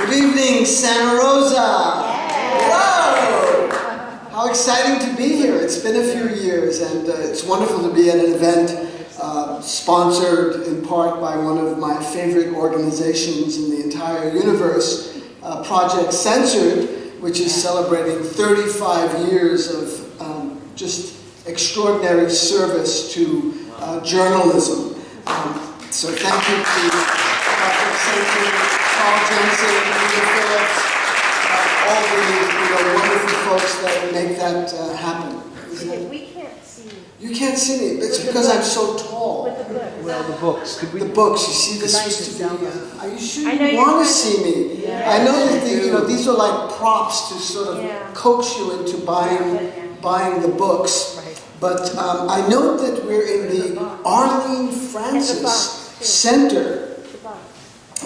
Good evening, Santa Rosa. Hello. How exciting to be here. It's been a few years, and it's wonderful to be at an event sponsored in part by one of my favorite organizations in the entire universe, Project Censored, which is celebrating 35 years of just extraordinary service to journalism. So thank you to Project Censored, Paul Jensen, Peter Phillips, all the wonderful folks that make that happen. We can't see. You can't see me. It's because I'm so tall. Well, the books. Could we? The books. You see, this used to be. Are you sure you want to see me? Yeah. I know that these are like props to sort of coax you into buying the books. But I note that we're in the Arlene Francis Center.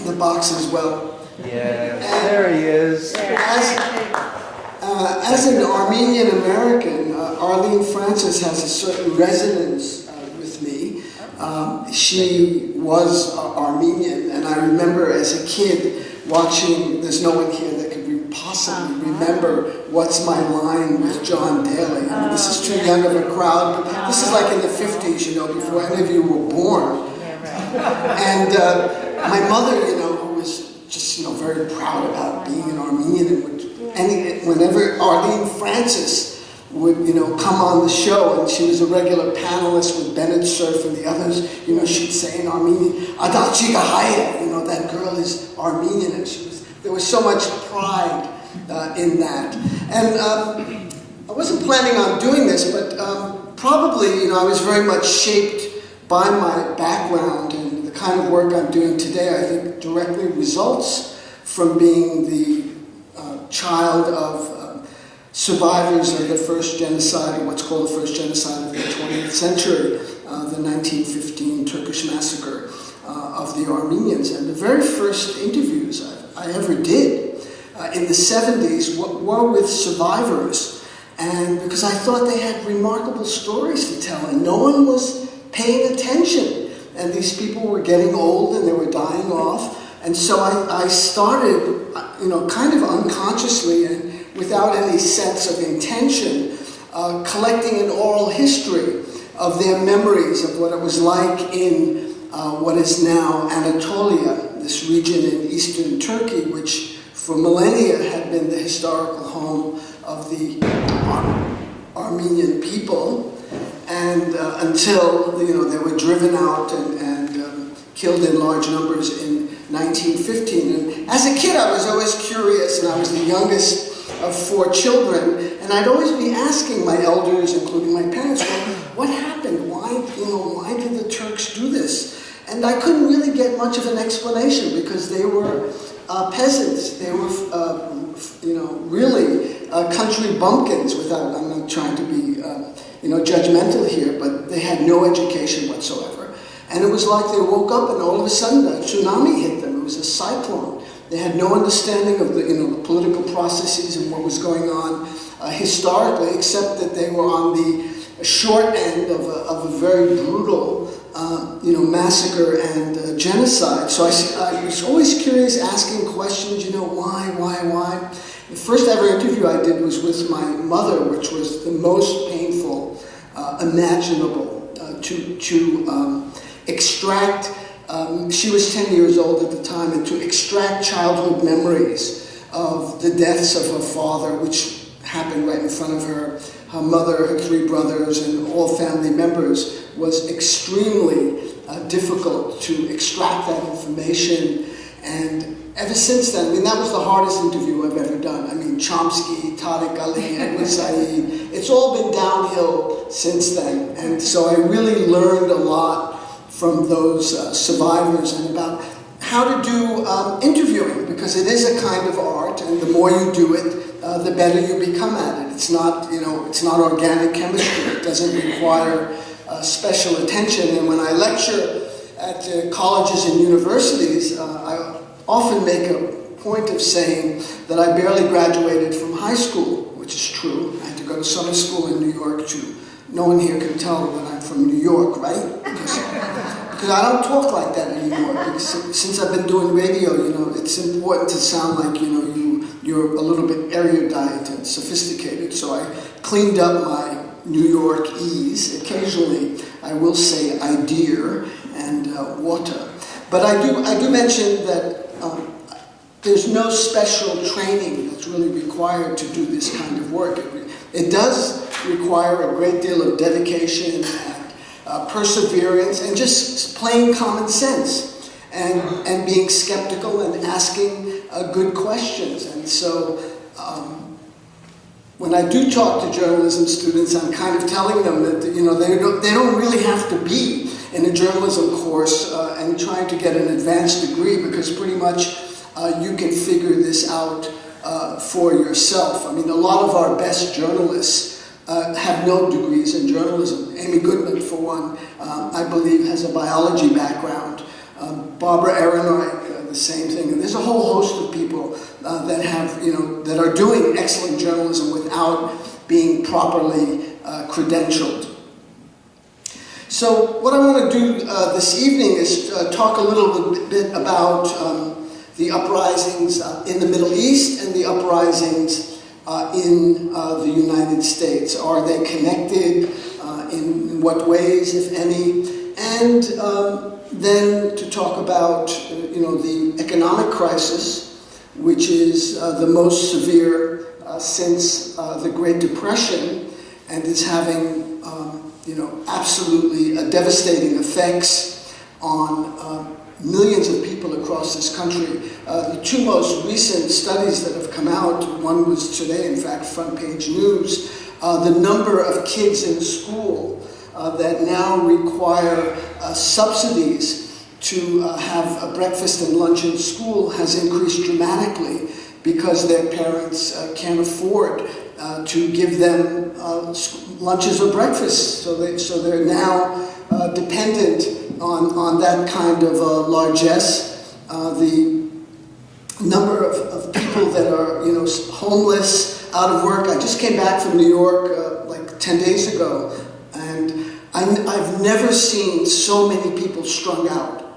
The box as well. Yes, there he is. As an Armenian American, Arlene Francis has a certain resonance with me. She was Armenian, and I remember as a kid watching, there's no one here that could possibly remember What's My Line with John Daly. I mean, this is too young of a crowd, but this is like in the 50s, before any of you were born. And my mother, who was just, very proud about being an Armenian, and whenever Arlene Francis would, come on the show, and she was a regular panelist with Bennett Cerf and the others, she'd say in Armenian, "Adachiga Haya," that girl is Armenian, and there was so much pride in that. And I wasn't planning on doing this, but probably, I was very much shaped by my background, and the kind of work I'm doing today, I think, directly results from being the child of survivors of the first genocide, or what's called the first genocide of the 20th century, the 1915 Turkish massacre of the Armenians. And the very first interviews I ever did in the 70s were with survivors, and because I thought they had remarkable stories to tell, and no one was paying attention. And these people were getting old and they were dying off. And so I started, kind of unconsciously and without any sense of intention, collecting an oral history of their memories of what it was like in what is now Anatolia, this region in eastern Turkey, which for millennia had been the historical home of the Armenian people. And until they were driven out and killed in large numbers in 1915. And as a kid, I was always curious, and I was the youngest of 4 children, and I'd always be asking my elders, including my parents, what happened? Why did the Turks do this? And I couldn't really get much of an explanation because they were peasants. They were, really country bumpkins. I'm not trying to be judgmental here, but they had no education whatsoever. And it was like they woke up and all of a sudden a tsunami hit them. It was a cyclone. They had no understanding of the political processes and what was going on historically, except that they were on the short end of a very brutal, massacre and genocide. So I was always curious, asking questions, why? The first ever interview I did was with my mother, which was the most painful imaginable to extract. She was 10 years old at the time, and to extract childhood memories of the deaths of her father, which happened right in front of her, her mother, her 3 brothers, and all family members, was extremely difficult to extract that information. And ever since then, that was the hardest interview I've ever done. Chomsky, Tariq Ali, Edward Said, it's all been downhill since then. And so I really learned a lot from those survivors and about how to do interviewing, because it is a kind of art, and the more you do it, the better you become at it. It's not, it's not organic chemistry. It doesn't require special attention. And when I lecture at colleges and universities, I often make a point of saying that I barely graduated from high school, which is true. I had to go to summer school in New York too. No one here can tell that I'm from New York, right? Because because I don't talk like that anymore. Because since I've been doing radio, it's important to sound like, you're a little bit erudite and sophisticated. So I cleaned up my New York-ese. Occasionally, I will say "idea" and "water." But I do mention that there's no special training that's really required to do this kind of work. It does require a great deal of dedication and perseverance and just plain common sense and being skeptical and asking good questions. And so when I do talk to journalism students, I'm kind of telling them that they don't really have to be in a journalism course and trying to get an advanced degree, because pretty much you can figure this out for yourself. I mean, a lot of our best journalists have no degrees in journalism. Amy Goodman, for one, I believe, has a biology background. Barbara Ehrenreich, the same thing. And there's a whole host of people that have, that are doing excellent journalism without being properly credentialed. So what I want to do this evening is talk a little bit about the uprisings in the Middle East and the uprisings in the United States. Are they connected? In what ways, if any? And then to talk about the economic crisis, which is the most severe since the Great Depression, and is having absolutely devastating effects on millions of people across this country. The two most recent studies that have come out, one was today, in fact, front page news, the number of kids in school that now require subsidies to have a breakfast and lunch in school has increased dramatically because their parents can't afford to give them lunches or breakfasts. So they're now dependent on that kind of largesse. The number of people that are homeless, out of work. I just came back from New York like 10 days ago, and I've never seen so many people strung out.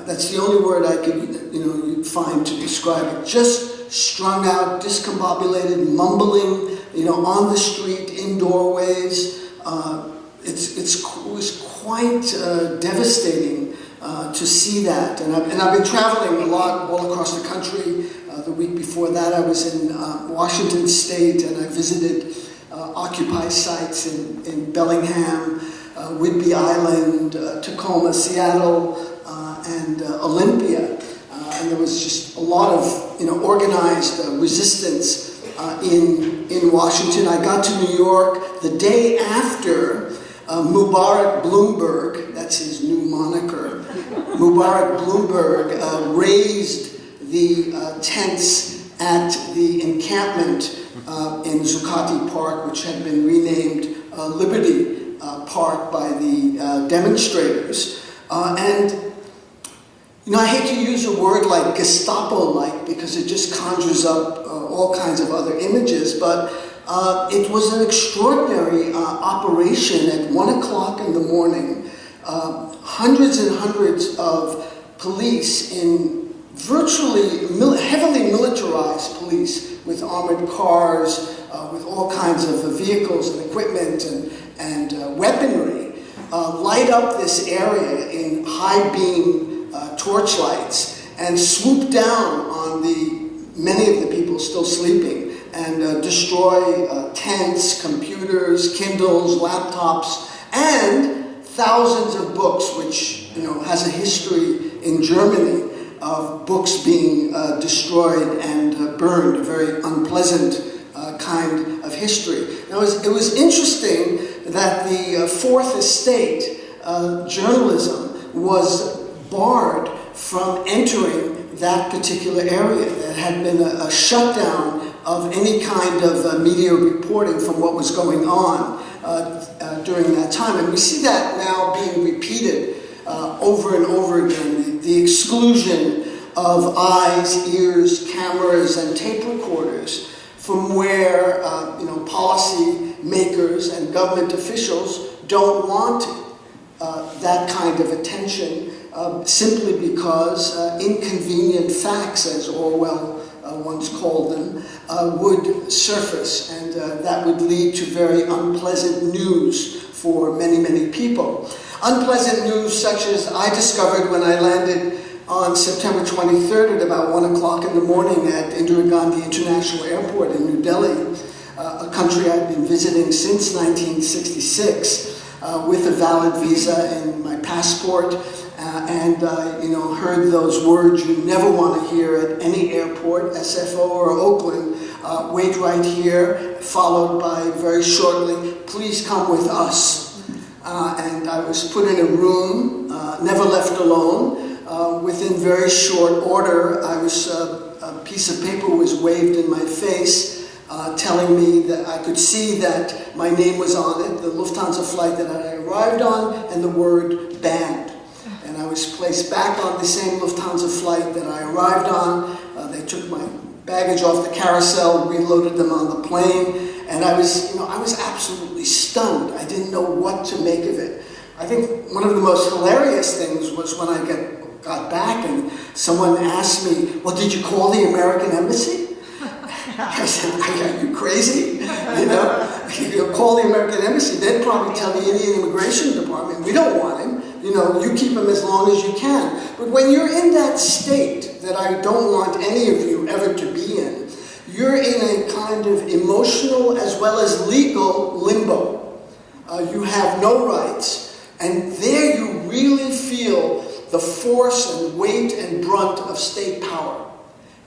That's the only word I could find to describe it. Just strung out, discombobulated, mumbling, on the street, in doorways. It was quite devastating to see that. And I've been traveling a lot all across the country. The week before that, I was in Washington State, and I visited Occupy sites in Bellingham, Whidbey Island, Tacoma, Seattle, and Olympia. And there was just a lot of organized resistance in Washington. I got to New York the day after Mubarak Bloomberg, that's his new moniker, Mubarak Bloomberg raised the tents at the encampment in Zuccotti Park, which had been renamed Liberty Park by the demonstrators. And I hate to use a word like Gestapo-like because it just conjures up all kinds of other images, but it was an extraordinary operation at 1 o'clock in the morning. Hundreds and hundreds of police in virtually heavily militarized police with armored cars, with all kinds of vehicles and equipment and weaponry, light up this area in high beam torchlights and swoop down on many of the people still sleeping and destroy tents, computers, Kindles, laptops, and thousands of books, which has a history in Germany of books being destroyed and burned, a very unpleasant kind of history. Now, it was interesting that the Fourth Estate journalism was barred from entering that particular area. There had been a shutdown of any kind of media reporting from what was going on during that time. And we see that now being repeated over and over again, the exclusion of eyes, ears, cameras, and tape recorders from where policy makers and government officials don't want that kind of attention simply because inconvenient facts, as Orwell once called them, would surface, and that would lead to very unpleasant news for many, many people. Unpleasant news such as I discovered when I landed on September 23rd at about 1 o'clock in the morning at Indira Gandhi International Airport in New Delhi, a country I've been visiting since 1966, with a valid visa and my passport, and heard those words you never want to hear at any airport, SFO or Oakland, wait right here, followed by very shortly, please come with us. And I was put in a room, never left alone. Within very short order, a piece of paper was waved in my face, telling me that I could see that my name was on it, the Lufthansa flight that I arrived on, and the word banned. And I was placed back on the same Lufthansa flight that I arrived on. They took my baggage off the carousel, reloaded them on the plane, and I was absolutely stunned. I didn't know what to make of it. I think one of the most hilarious things was when I got back and someone asked me, well, did you call the American embassy? I said, are you crazy? You call the American embassy, they'd probably tell the Indian Immigration Department, we don't want him. You keep him as long as you can. But when you're in that state that I don't want any of you ever to be in, you're in a kind of emotional as well as legal limbo. You have no rights, and there you really feel the force and weight and brunt of state power.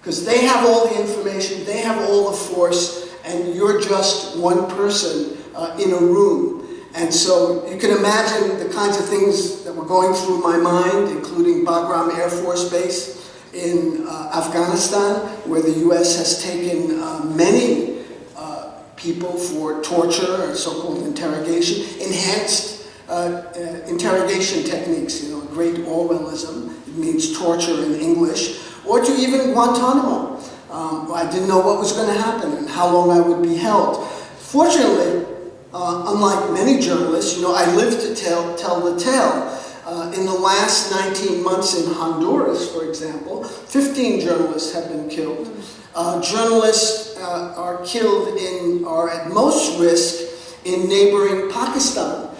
Because they have all the information, they have all the force, and you're just one person in a room. And so you can imagine the kinds of things that were going through my mind, including Bagram Air Force Base in Afghanistan, where the US has taken many people for torture or so-called interrogation, enhanced interrogation techniques, great Orwellism, it means torture in English, or to even Guantanamo. I didn't know what was going to happen and how long I would be held. Fortunately, unlike many journalists, I lived to tell the tale. In the last 19 months in Honduras, for example, 15 journalists have been killed. Journalists are at most risk in neighboring Pakistan,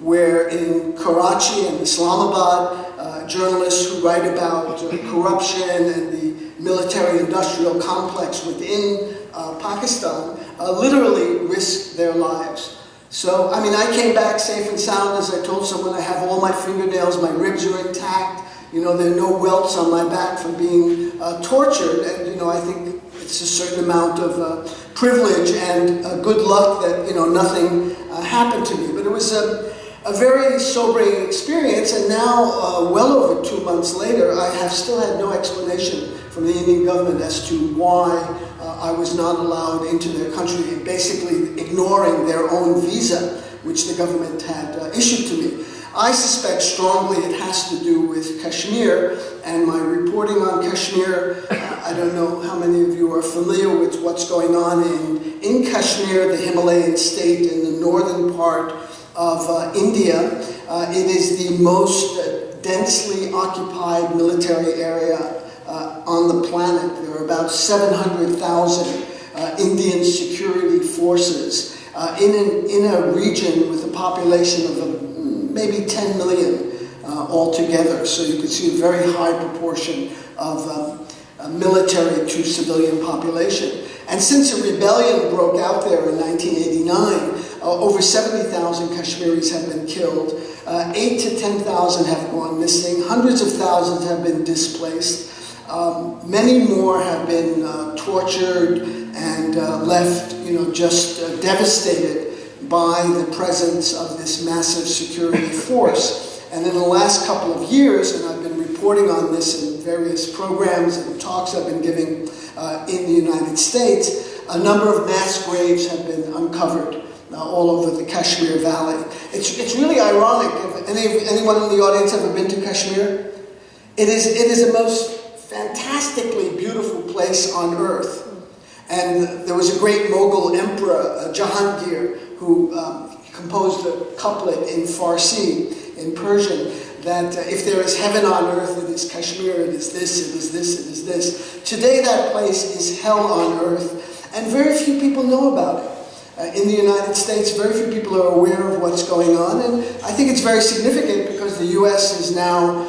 where in Karachi and Islamabad, journalists who write about corruption and the military-industrial complex within Pakistan literally risk their lives. So, I came back safe and sound. As I told someone, I have all my fingernails, my ribs are intact. There are no welts on my back from being tortured. And, I think it's a certain amount of privilege and good luck that, nothing happened to me. But it was a very sobering experience, and now, well over 2 months later, I have still had no explanation from the Indian government as to why I was not allowed into their country, basically ignoring their own visa, which the government had issued to me. I suspect strongly it has to do with Kashmir, and my reporting on Kashmir, I don't know how many of you are familiar with what's going on in Kashmir, the Himalayan state in the northern part of India. It is the most densely occupied military area on the planet. There are about 700,000 Indian security forces in a region with a population of maybe 10 million altogether. So you can see a very high proportion of military to civilian population. And since a rebellion broke out there in 1989, over 70,000 Kashmiris have been killed. 8 to 10,000 have gone missing. Hundreds of thousands have been displaced. Many more have been tortured and left, just devastated by the presence of this massive security force. And in the last couple of years, and I've been reporting on this in various programs and talks I've been giving in the United States, a number of mass graves have been uncovered all over the Kashmir Valley. It's really ironic. Have anyone in the audience ever been to Kashmir? It is the most fantastically beautiful place on earth. And there was a great Mughal emperor, Jahangir, who composed a couplet in Farsi. in Persian, that if there is heaven on earth, it is Kashmir, it is this, it is this, it is this. Today that place is hell on earth, and very few people know about it. In the United States, very few people are aware of what's going on, and I think it's very significant because the U.S. has now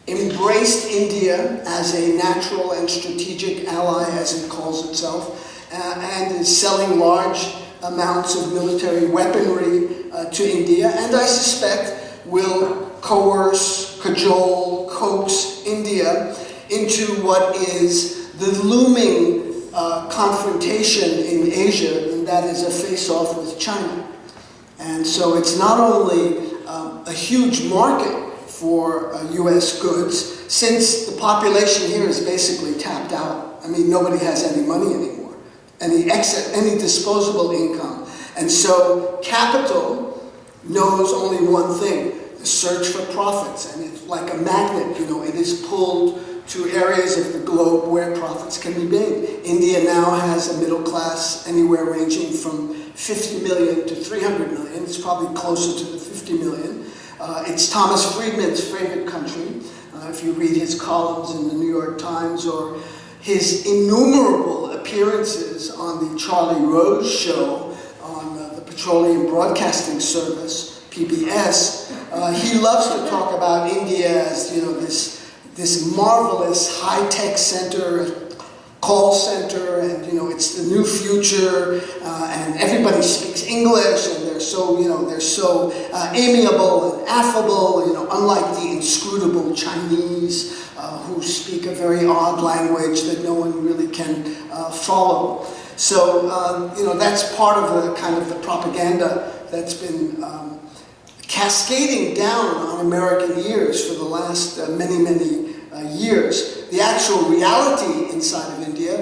embraced India as a natural and strategic ally, as it calls itself, and is selling large amounts of military weaponry to India, and I suspect will coerce, cajole, coax India into what is the looming confrontation in Asia, and that is a face-off with China. And so it's not only a huge market for U.S. goods, since the population here is basically tapped out. I mean, nobody has any money anymore, any disposable income. And so capital knows only one thing, the search for profits. And it's like a magnet, you know, it is pulled to areas of the globe where profits can be made. India now has a middle class anywhere ranging from 50 million to 300 million. It's probably closer to the 50 million. It's Thomas Friedman's favorite country. If you read his columns in the New York Times or his innumerable appearances on the Charlie Rose show on the Petroleum Broadcasting Service, PBS, he loves to talk about India as, you know, this marvelous high-tech center, call center, and, you know, it's the new future, and everybody speaks English, and they're so, you know, they're so amiable and affable, you know, unlike the inscrutable Chinese who speak a very odd language that no one really can follow. So, you know, that's part of the kind of the propaganda that's been cascading down on American ears for the last many years. The actual reality inside of India,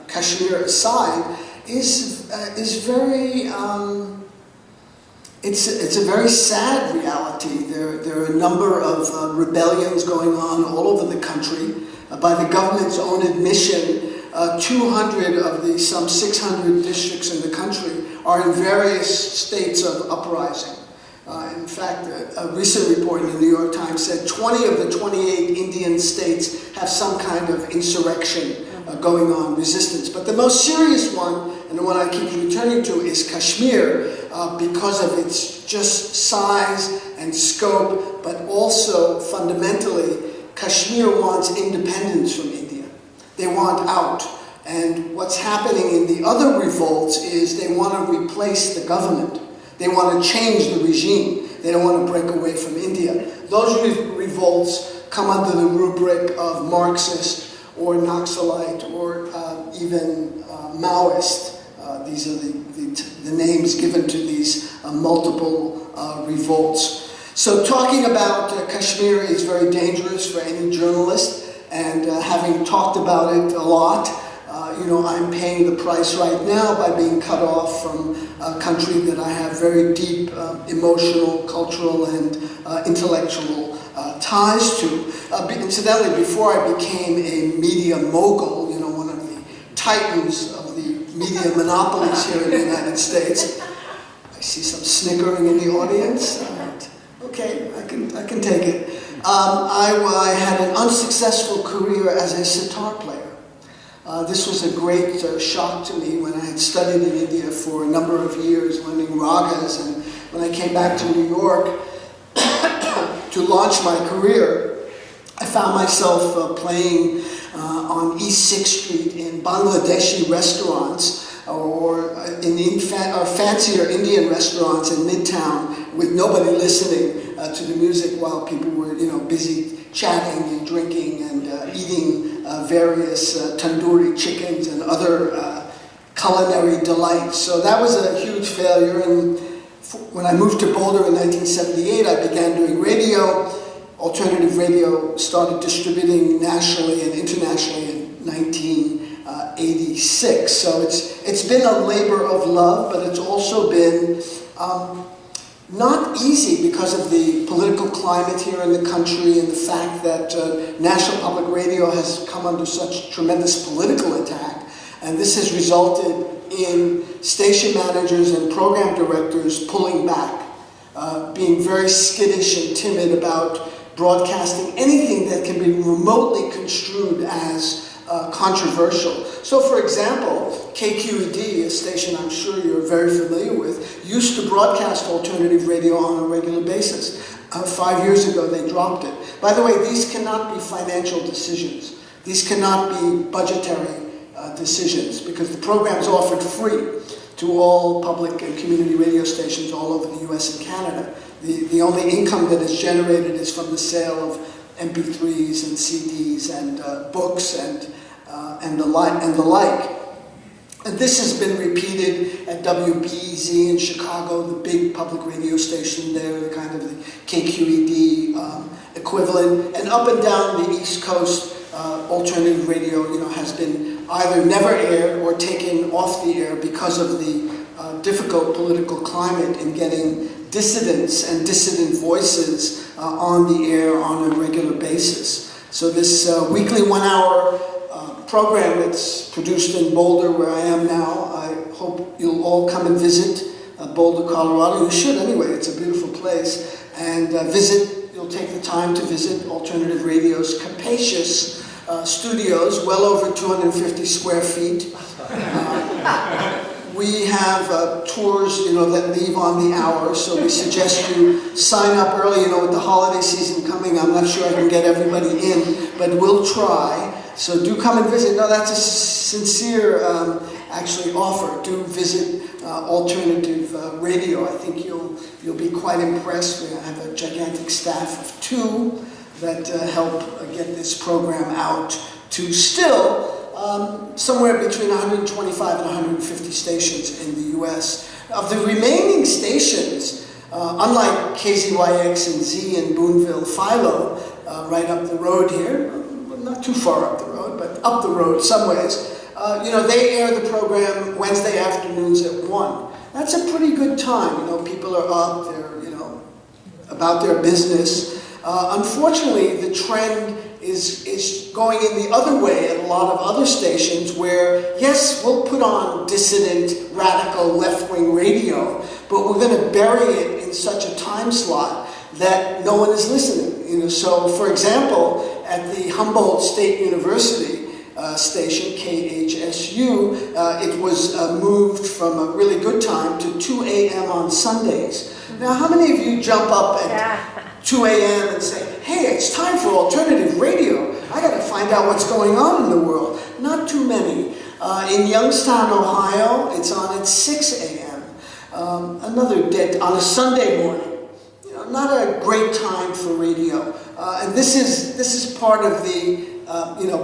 Kashmir aside, is very. It's a very sad reality. There are a number of rebellions going on all over the country. By the government's own admission, 200 of the some 600 districts in the country are in various states of uprising. In fact, a recent report in the New York Times said 20 of the 28 Indian states have some kind of insurrection going on, resistance. But the most serious one, and the one I keep returning to, is Kashmir, because of its just size and scope, but also fundamentally, Kashmir wants independence from India. They want out. And what's happening in the other revolts is they want to replace the government. They want to change the regime. They don't want to break away from India. Those revolts come under the rubric of Marxist or Naxalite or even Maoist. These are the names given to these multiple revolts. So talking about Kashmir is very dangerous for any journalist, and having talked about it a lot, you know, I'm paying the price right now by being cut off from a country that I have very deep emotional, cultural, and intellectual ties to. Incidentally, before I became a media mogul, you know, one of the titans of the media monopolies here in the United States, I see some snickering in the audience. Okay, I can take it. I had an unsuccessful career as a sitar player. This was a great shock to me when I had studied in India for a number of years, learning ragas, and when I came back to New York to launch my career, I found myself playing on East 6th Street in Bangladeshi restaurants or in fancier Indian restaurants in Midtown with nobody listening to the music while people were, you know, busy chatting and drinking and eating various tandoori chickens and other culinary delights. So that was a huge failure. And when I moved to Boulder in 1978, I began doing radio. Alternative radio started distributing nationally and internationally in 1986. So it's been a labor of love, but it's also been not easy because of the political climate here in the country and the fact that National Public Radio has come under such tremendous political attack. And this has resulted in station managers and program directors pulling back. being very skittish and timid about broadcasting anything that can be remotely construed as controversial. So, for example, KQED, a station I'm sure you're very familiar with, used to broadcast alternative radio on a regular basis. 5 years ago, they dropped it. By the way, these cannot be financial decisions. These cannot be budgetary decisions, because the program's offered free to all public and community radio stations all over the US and Canada. The only income that is generated is from the sale of MP3s and CDs and books and the like. And this has been repeated at WBEZ in Chicago, the big public radio station there, the kind of the KQED equivalent. And up and down the East Coast, alternative radio, has been either never aired or taken off the air because of the difficult political climate in getting dissidents and dissident voices on the air on a regular basis. So this weekly 1 hour program that's produced in Boulder, where I am now, I hope you'll all come and visit Boulder, Colorado. You should anyway, it's a beautiful place. And you'll take the time to visit Alternative Radio's capacious studios, well over 250 square feet. We have tours, that leave on the hour, so we suggest you sign up early. With the holiday season coming, I'm not sure I can get everybody in, but we'll try. So do come and visit. No, that's a sincere, actually, offer. Do visit Alternative Radio. I think you'll be quite impressed. We have a gigantic staff of 2 that help get this program out to still somewhere between 125 and 150 stations in the US. Of the remaining stations, unlike KZYX and Z in Boonville, Philo, right up the road here, not too far up the road, but up the road some ways, they air the program Wednesday afternoons at 1. That's a pretty good time. People are up, they're, about their business. Unfortunately, the trend is going in the other way at a lot of other stations where, yes, we'll put on dissident, radical, left-wing radio, but we're going to bury it in such a time slot that no one is listening. So, for example, at the Humboldt State University station, KHSU, it was moved from a really good time to 2 a.m. on Sundays. Now, how many of you jump up at 2 a.m. and say, hey, it's time for alternative radio. I got to find out what's going on in the world. Not too many. In Youngstown, Ohio, it's on at 6 a.m. Another dead on a Sunday morning. Not a great time for radio. And this is part of the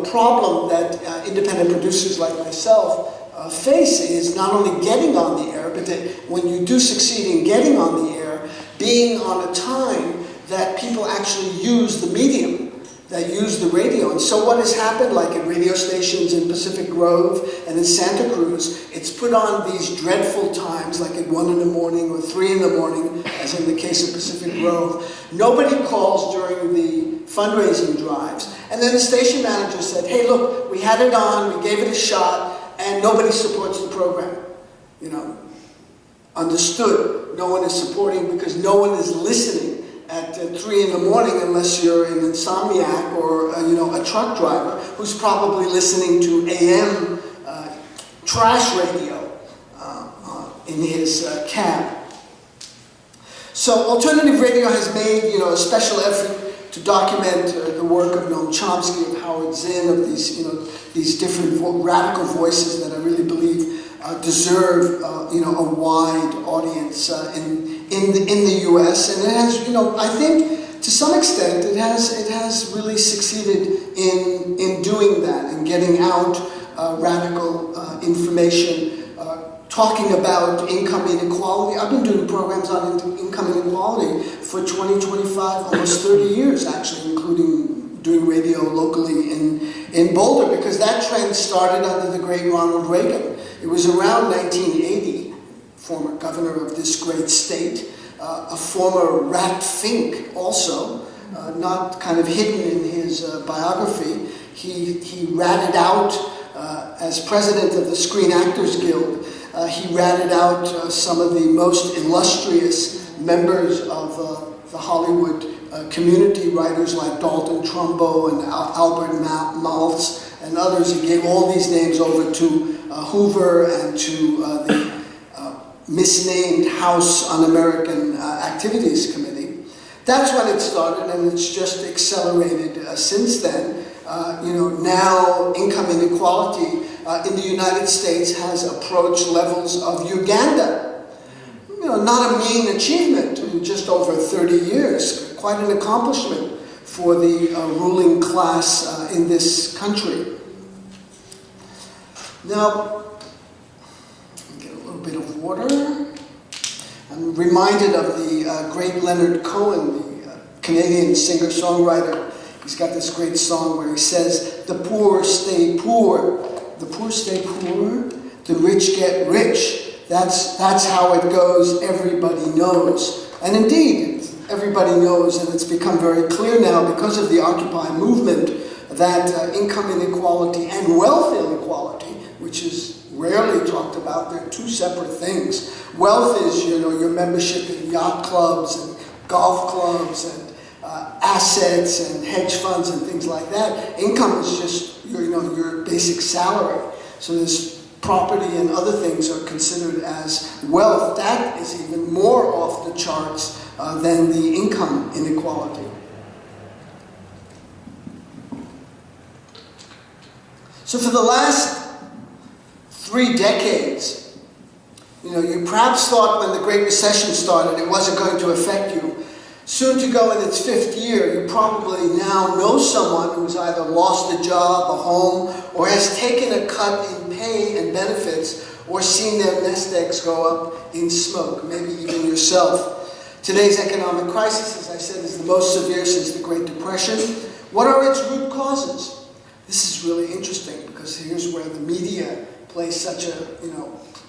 problem that independent producers like myself face, is not only getting on the air, but that when you do succeed in getting on the air, being on a time that people actually use the medium, that use the radio. And so what has happened, like at radio stations in Pacific Grove and in Santa Cruz, it's put on these dreadful times, like at 1 in the morning or 3 in the morning, as in the case of Pacific Grove. Nobody calls during the fundraising drives. And then the station manager said, hey, look, we had it on, we gave it a shot, and nobody supports the program. Understood. No one is supporting because no one is listening at 3 in the morning unless you're an insomniac or a truck driver who's probably listening to AM trash radio in his cab. So alternative radio has made a special effort to document the work of Noam Chomsky, of Howard Zinn, of these different radical voices that I really believe deserve a wide audience in the U.S. And it has, I think to some extent it has really succeeded in doing that and getting out radical information, talking about income inequality. I've been doing programs on income inequality for 20, 25, almost 30 years actually, including doing radio locally in Boulder, because that trend started under the great Ronald Reagan. It was around 1980, former governor of this great state, a former rat fink also, not kind of hidden in his biography. He ratted out, as president of the Screen Actors Guild, he ratted out some of the most illustrious members of the Hollywood community writers like Dalton Trumbo and Albert Maltz and others. He gave all these names over to Hoover and to the misnamed House Un-American Activities Committee. That's when it started, and it's just accelerated since then. Now income inequality in the United States has approached levels of Uganda. Not a mean achievement in just over 30 years. Quite an accomplishment for the ruling class in this country. Now, get a little bit of water. I'm reminded of the great Leonard Cohen, the Canadian singer-songwriter. He's got this great song where he says, "The poor stay poor, the poor stay poor, the rich get rich. That's how it goes, everybody knows." And indeed, everybody knows, and it's become very clear now because of the Occupy movement, that income inequality and wealth inequality, which is rarely talked about, they're two separate things. Wealth is, your membership in yacht clubs and golf clubs and assets and hedge funds and things like that. Income is just your basic salary. So there's property and other things are considered as wealth. That is even more off the charts than the income inequality. So for the last 3 decades, you perhaps thought when the Great Recession started it wasn't going to affect you. Soon to go in its 5th year, you probably now know someone who's either lost a job, a home, or has taken a cut in pay and benefits, or seen their nest eggs go up in smoke, maybe even yourself. Today's economic crisis, as I said, is the most severe since the Great Depression. What are its root causes? This is really interesting because here's where the media plays such a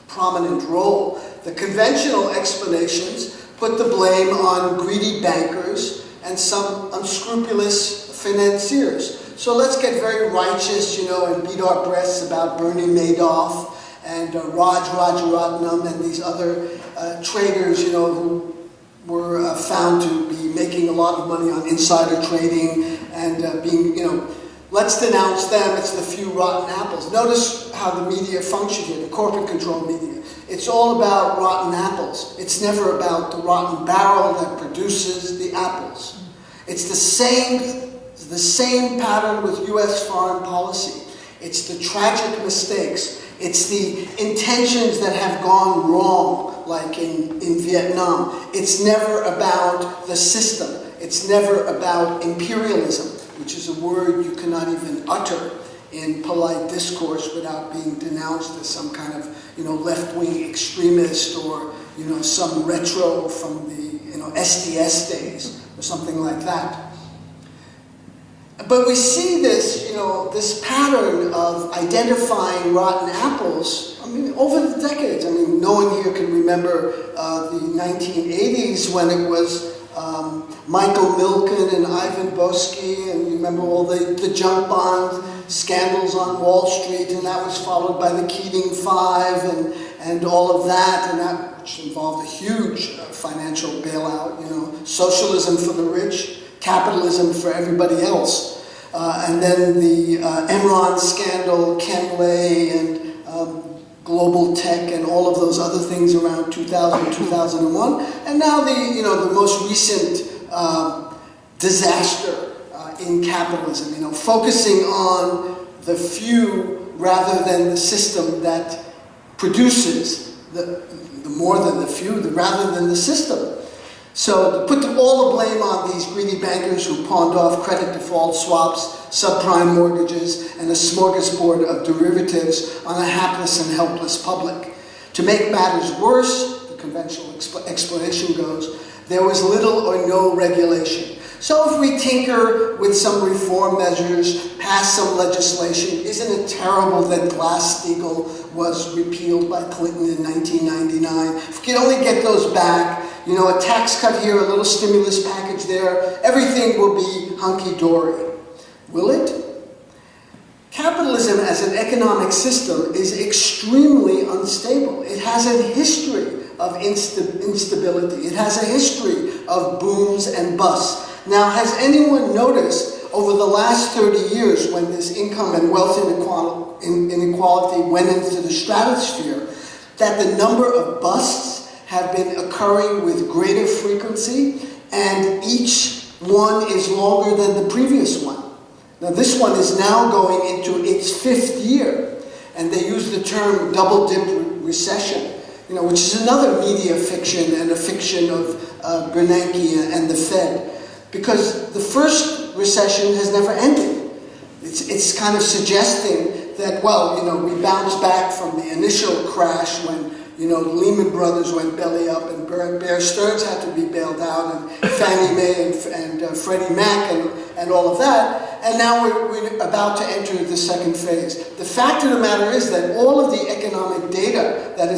prominent role. The conventional explanations put the blame on greedy bankers and some unscrupulous financiers. So let's get very righteous, and beat our breasts about Bernie Madoff and Raj Rajaratnam and these other traders, who were found to be making a lot of money on insider trading and being, let's denounce them. It's the few rotten apples. Notice how the media function here, the corporate controlled media. It's all about rotten apples. It's never about the rotten barrel that produces the apples. It's the same pattern with U.S. foreign policy. It's the tragic mistakes. It's the intentions that have gone wrong, like in Vietnam. It's never about the system. It's never about imperialism, which is a word you cannot even utter in polite discourse without being denounced as some kind of, left-wing extremist or, some retro from the, SDS days or something like that. But we see this, this pattern of identifying rotten apples, over the decades. No one here can remember the 1980s when it was Michael Milken and Ivan Boesky, and you remember all the junk bond scandals on Wall Street, and that was followed by the Keating Five and all of that, and that which involved a huge financial bailout, socialism for the rich, capitalism for everybody else. And then the Enron scandal, Ken Lay, and global tech, and all of those other things around 2000, 2001. And now the most recent disaster in capitalism, focusing on the few rather than the system that produces the more than the few, rather than the system. So to put all the blame on these greedy bankers who pawned off credit default swaps, subprime mortgages, and a smorgasbord of derivatives on a hapless and helpless public. To make matters worse, the conventional explanation goes, there was little or no regulation. So if we tinker with some reform measures, pass some legislation, isn't it terrible that Glass-Steagall was repealed by Clinton in 1999? If we could only get those back, a tax cut here, a little stimulus package there, everything will be hunky-dory. Will it? Capitalism as an economic system is extremely unstable. It has a history of instability. It has a history of booms and busts. Now, has anyone noticed over the last 30 years, when this income and wealth inequality went into the stratosphere, that the number of busts have been occurring with greater frequency, and each one is longer than the previous one? Now, this one is now going into its 5th year, and they use the term double-dip recession, which is another media fiction and a fiction of Bernanke and the Fed, because the first recession has never ended. It's kind of suggesting that, well, we bounced back from the initial crash when, Lehman Brothers went belly up and Bear Stearns had to be bailed out, and Fannie Mae and Freddie Mac and all of that, and now we're about to enter the second phase. The fact of the matter is that all of the economic data that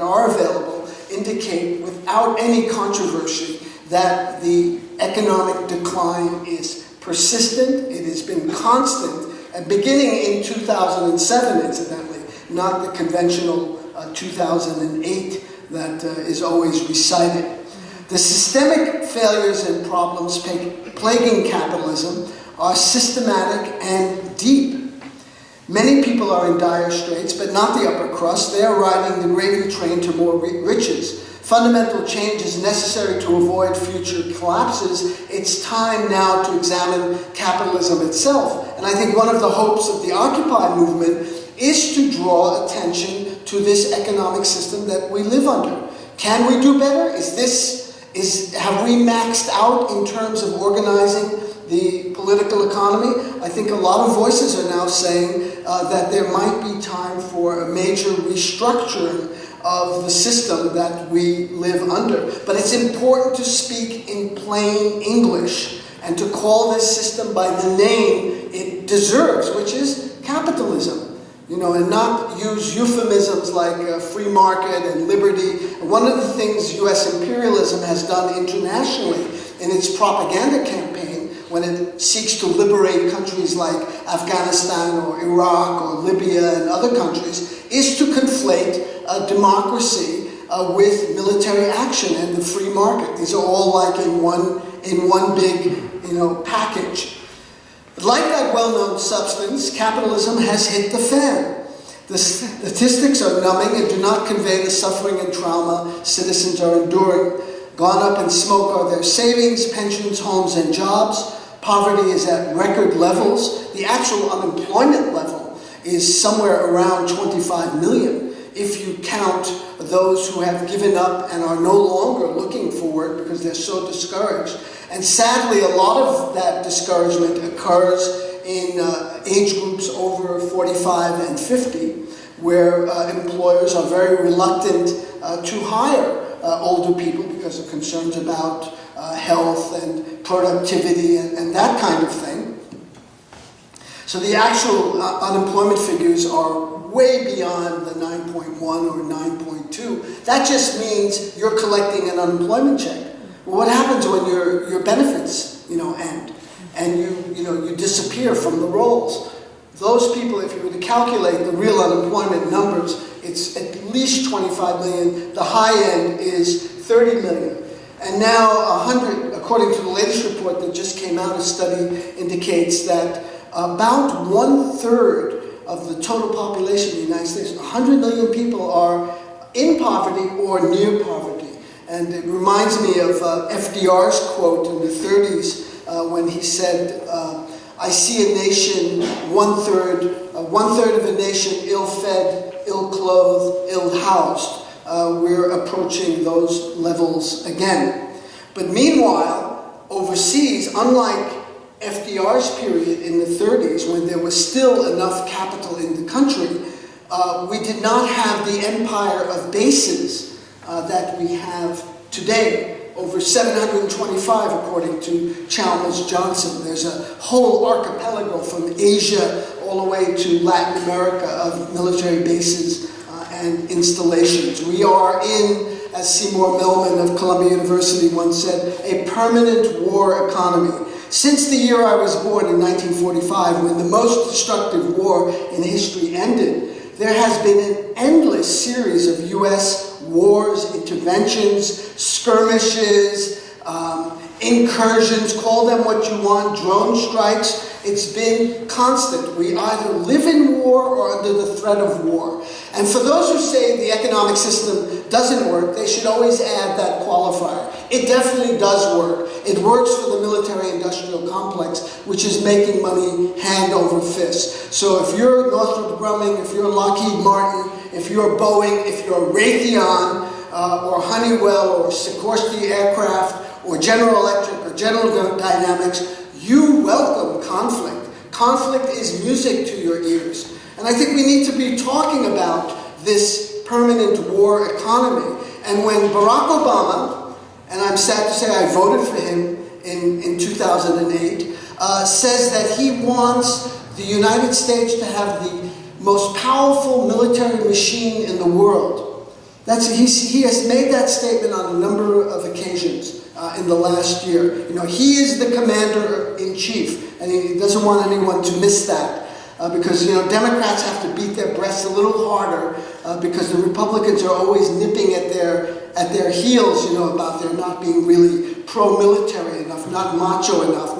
are available, indicate without any controversy that the economic decline is persistent. It has been constant, and beginning in 2007, incidentally, not the conventional 2008 that is always recited. The systemic failures and problems plaguing capitalism are systematic and deep. Many people are in dire straits, but not the upper crust. They are riding the gravy train to more riches. Fundamental change is necessary to avoid future collapses. It's time now to examine capitalism itself. And I think one of the hopes of the Occupy movement is to draw attention to this economic system that we live under. Can we do better? Have we maxed out in terms of organizing the political economy? I think a lot of voices are now saying that there might be time for a major restructuring of the system that we live under. But it's important to speak in plain English and to call this system by the name it deserves, which is capitalism. And not use euphemisms like free market and liberty. One of the things U.S. imperialism has done internationally in its propaganda campaign, when it seeks to liberate countries like Afghanistan or Iraq or Libya and other countries, is to conflate democracy with military action and the free market. These are all like in one big, package. Like that well-known substance, capitalism has hit the fan. The statistics are numbing and do not convey the suffering and trauma citizens are enduring. Gone up in smoke are their savings, pensions, homes, and jobs. Poverty is at record levels. The actual unemployment level is somewhere around 25 million. If you count those who have given up and are no longer looking for work because they're so discouraged. And sadly, a lot of that discouragement occurs in age groups over 45 and 50, where employers are very reluctant to hire older people because of concerns about health and productivity and that kind of thing. So the actual unemployment figures are way beyond the 9.1 or 9.2. That just means you're collecting an unemployment check. Well, what happens when your benefits, end, and you disappear from the rolls? Those people, if you were to calculate the real unemployment numbers, it's at least 25 million. The high end is 30 million. And now according to the latest report that just came out, a study indicates that about 1/3 of the total population of the United States, 100 million people, are in poverty or near poverty. And it reminds me of FDR's quote in the 30s when he said, I see a nation, one-third of a nation ill-fed, ill-clothed, ill-housed. We're approaching those levels again. But meanwhile, overseas, unlike FDR's period in the 30s, when there was still enough capital in the country, we did not have the empire of bases that we have today. Over 725, according to Chalmers Johnson. There's a whole archipelago from Asia all the way to Latin America of military bases and installations. We are in, as Seymour Millman of Columbia University once said, a permanent war economy. Since the year I was born in 1945, when the most destructive war in history ended, there has been an endless series of U.S. wars, interventions, skirmishes, incursions, call them what you want, drone strikes. It's been constant. We either live in war or under the threat of war. And for those who say the economic system doesn't work, they should always add that qualifier. It definitely does work. It works for the military-industrial complex, which is making money hand over fist. So if you're Northrop Grumman, if you're Lockheed Martin, if you're Boeing, if you're Raytheon, or Honeywell, or Sikorsky Aircraft, or General Electric, or General Dynamics, you welcome conflict. Conflict is music to your ears. And I think we need to be talking about this permanent war economy. And when Barack Obama, and I'm sad to say I voted for him in 2008, says that he wants the United States to have the most powerful military machine in the world. He has made that statement on a number of occasions in the last year. You know, he is the commander-in-chief, and he doesn't want anyone to miss that. Because, you know, Democrats have to beat their breasts a little harder because the Republicans are always nipping at their heels, you know, about their not being really pro-military enough, not macho enough,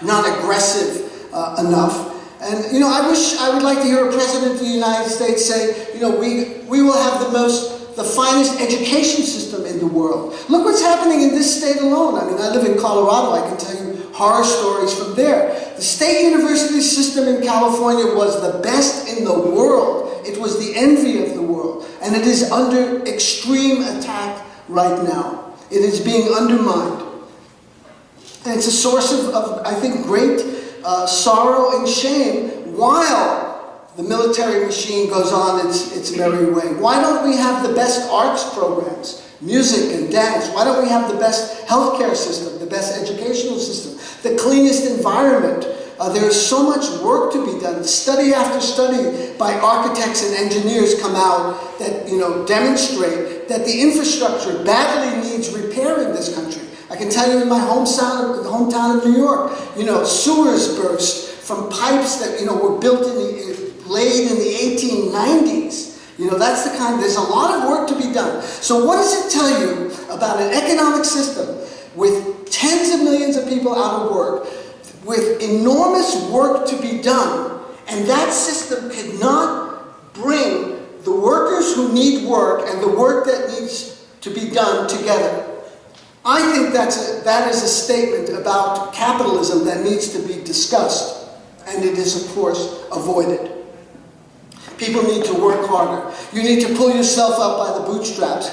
not aggressive enough. And, you know, I would like to hear a president of the United States say, you know, we will have the finest education system in the world. Look what's happening in this state alone. I mean, I live in Colorado. I can tell you horror stories from there. The state university system in California was the best in the world. It was the envy of the world. And it is under extreme attack right now. It is being undermined. And it's a source of I think, great sorrow and shame while the military machine goes on its merry way. Why don't we have the best arts programs, music and dance? Why don't we have the best healthcare system, the best educational system, the cleanest environment? There is so much work to be done. Study after study by architects and engineers come out that, you know, demonstrate that the infrastructure badly needs repair in this country. I can tell you in my hometown of New York, you know, sewers burst from pipes that, you know, were laid in the 1890s. You know, that's the kind, there's a lot of work to be done. So what does it tell you about an economic system with tens of millions of people out of work, with enormous work to be done, and that system could not bring the workers who need work and the work that needs to be done together? I think that is a statement about capitalism that needs to be discussed, and it is, of course, avoided. People need to work harder. You need to pull yourself up by the bootstraps.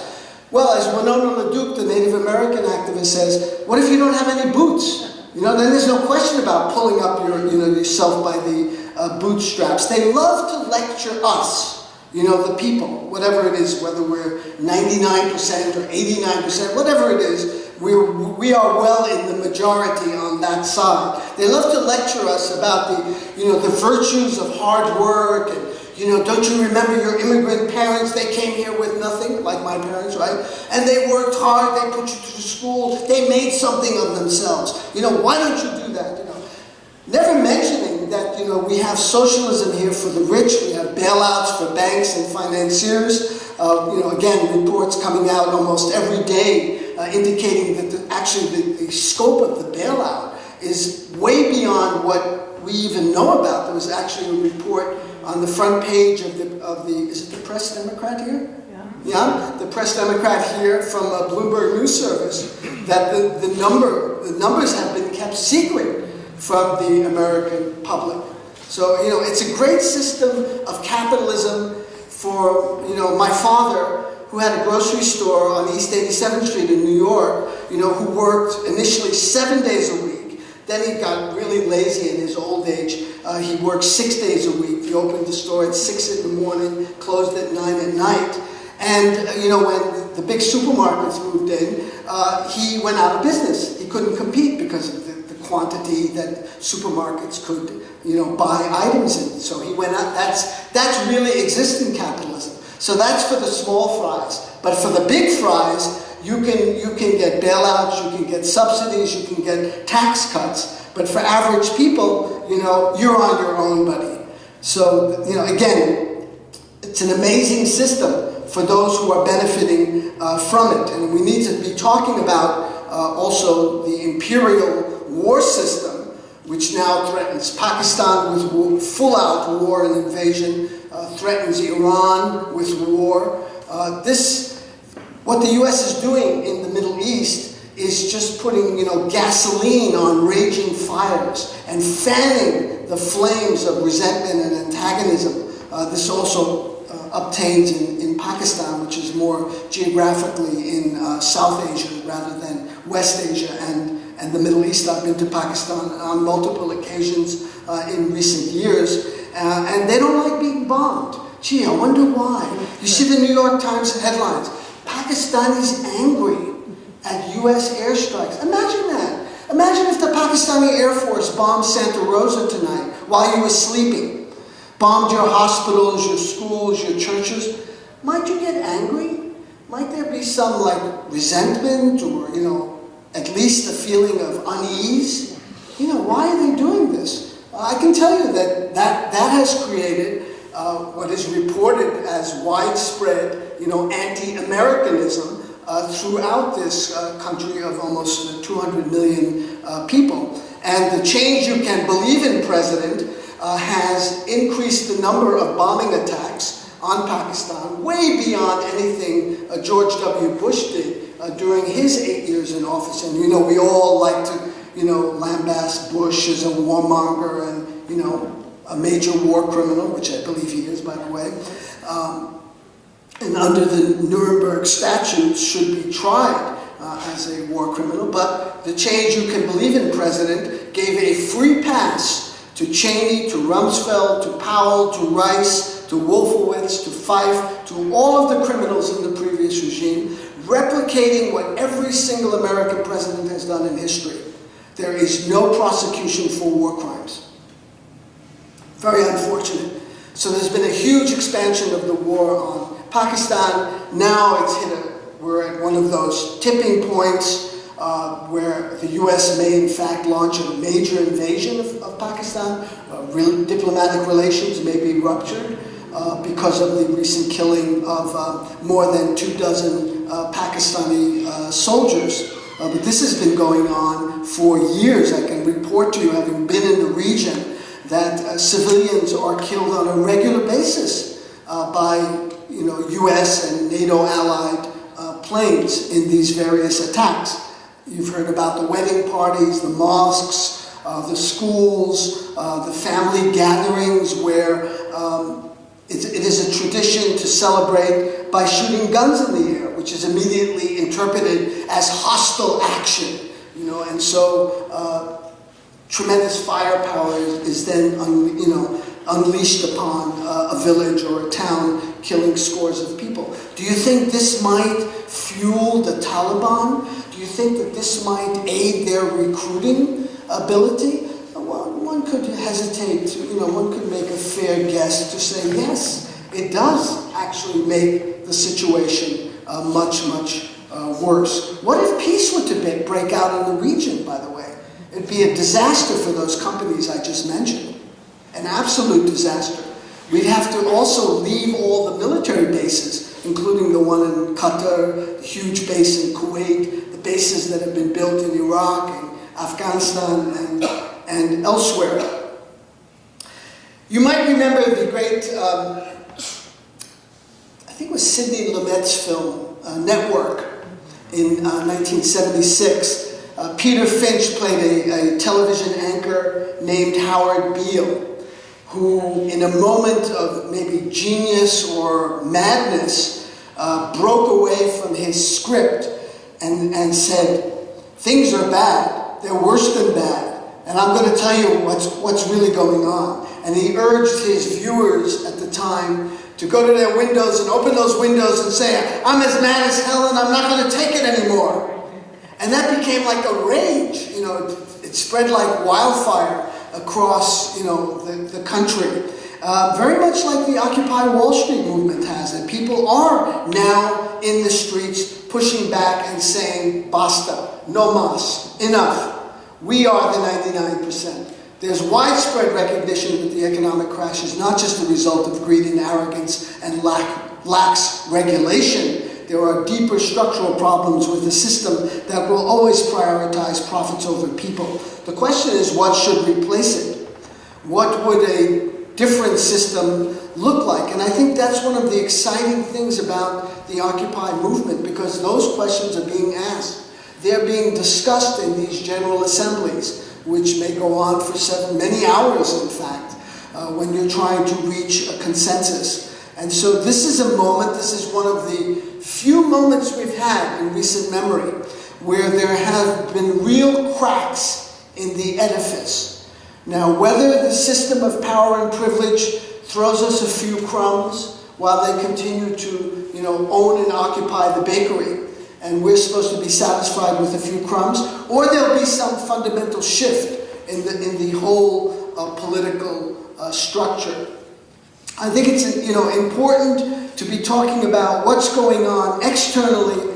Well, as Winona LaDuke, the Native American activist, says, what if you don't have any boots? You know, then there's no question about pulling up yourself by the bootstraps. They love to lecture us, you know, the people, whatever it is, whether we're 99% or 89%, whatever it is, we are well in the majority on that side. They love to lecture us about the virtues of hard work and, you know, don't you remember your immigrant parents? They came here with nothing, like my parents, right? And they worked hard, they put you to school, they made something of themselves. You know, why don't you do that? You know, never mentioning that, you know, we have socialism here for the rich, we have bailouts for banks and financiers. You know, again, reports coming out almost every day indicating that the scope of the bailout is way beyond what we even know about. There was actually a report on the front page of the is it the Press Democrat here? Yeah, the Press Democrat here from Bloomberg News Service that the numbers have been kept secret from the American public. So, you know, it's a great system of capitalism for, you know, my father, who had a grocery store on East 87th Street in New York, you know, who worked initially 7 days a week. Then he got really lazy in his old age. He worked 6 days a week. He opened the store at 6 in the morning, closed at 9 at night. And, you know, when the big supermarkets moved in, he went out of business. He couldn't compete because of the quantity that supermarkets could, you know, buy items in. So he went out. That's really existing capitalism. So that's for the small fries. But for the big fries, you can get bailouts, you can get subsidies, you can get tax cuts. But for average people, you know, you're on your own, buddy. So, you know, again, it's an amazing system for those who are benefiting from it. And we need to be talking about also the imperial war system, which now threatens Pakistan with full-out war and invasion, threatens Iran with war. What the U.S. is doing in the Middle East is just putting, gasoline on raging fires and fanning the flames of resentment and antagonism. This also obtains in Pakistan, which is more geographically in South Asia rather than West Asia and the Middle East. I've been to Pakistan on multiple occasions in recent years, and they don't like being bombed. Gee, I wonder why. You see the New York Times headlines, Pakistanis angry at U.S. airstrikes. Imagine that. Imagine if the Pakistani Air Force bombed Santa Rosa tonight while you were sleeping. Bombed your hospitals, your schools, your churches. Might you get angry? Might there be some resentment or, at least a feeling of unease? Why are they doing this? I can tell you that has created what is reported as widespread, anti-Americanism throughout this country of almost 200 million people. And the change you can believe in president has increased the number of bombing attacks on Pakistan way beyond anything George W. Bush did during his 8 years in office. And we all like to lambast Bush as a warmonger and a major war criminal, which I believe he is, by the way. And under the Nuremberg statutes should be tried as a war criminal. But the change you can believe in president gave a free pass to Cheney, to Rumsfeld, to Powell, to Rice, to Wolfowitz, to Fife, to all of the criminals in the previous regime, replicating what every single American president has done in history. There is no prosecution for war crimes. Very unfortunate. So there's been a huge expansion of the war on Pakistan. Now we're at one of those tipping points where the U.S. may in fact launch a major invasion of Pakistan. Diplomatic relations may be ruptured because of the recent killing of more than 24 Pakistani soldiers. But this has been going on for years. I can report to you, having been in the region, that civilians are killed on a regular basis by U.S. and NATO-allied planes in these various attacks. You've heard about the wedding parties, the mosques, the schools, the family gatherings where it is a tradition to celebrate by shooting guns in the air, which is immediately interpreted as hostile action. And so tremendous firepower is then unleashed upon a village or a town, killing scores of people. Do you think this might fuel the Taliban? Do you think that this might aid their recruiting ability? Well, one could hesitate, one could make a fair guess to say, yes, it does actually make the situation much, much worse. What if peace were to break out in the region, by the way? It'd be a disaster for those companies I just mentioned. An absolute disaster. We'd have to also leave all the military bases, including the one in Qatar, the huge base in Kuwait, the bases that have been built in Iraq and Afghanistan and elsewhere. You might remember the great, I think it was Sidney Lumet's film, Network, in 1976. Peter Finch played a television anchor named Howard Beale, who in a moment of maybe genius or madness broke away from his script and said, things are bad, they're worse than bad, and I'm going to tell you what's really going on. And he urged his viewers at the time to go to their windows and open those windows and say, I'm as mad as hell and I'm not going to take it anymore. And that became like a rage. It spread like wildfire across, the country. Very much like the Occupy Wall Street movement has. And people are now in the streets pushing back and saying, basta, no mas, enough. We are the 99%. There's widespread recognition that the economic crash is not just the result of greed and arrogance and lack lacks regulation. There are deeper structural problems with the system that will always prioritize profits over people. The question is, what should replace it? What would a different system look like? And I think that's one of the exciting things about the Occupy movement, because those questions are being asked. They're being discussed in these general assemblies, which may go on for many hours, in fact, when you're trying to reach a consensus. And so this is a moment, this is one of the few moments we've had in recent memory where there have been real cracks in the edifice. Now, whether the system of power and privilege throws us a few crumbs while they continue to, own and occupy the bakery, and we're supposed to be satisfied with a few crumbs, or there'll be some fundamental shift in the whole political structure. I think it's important to be talking about what's going on externally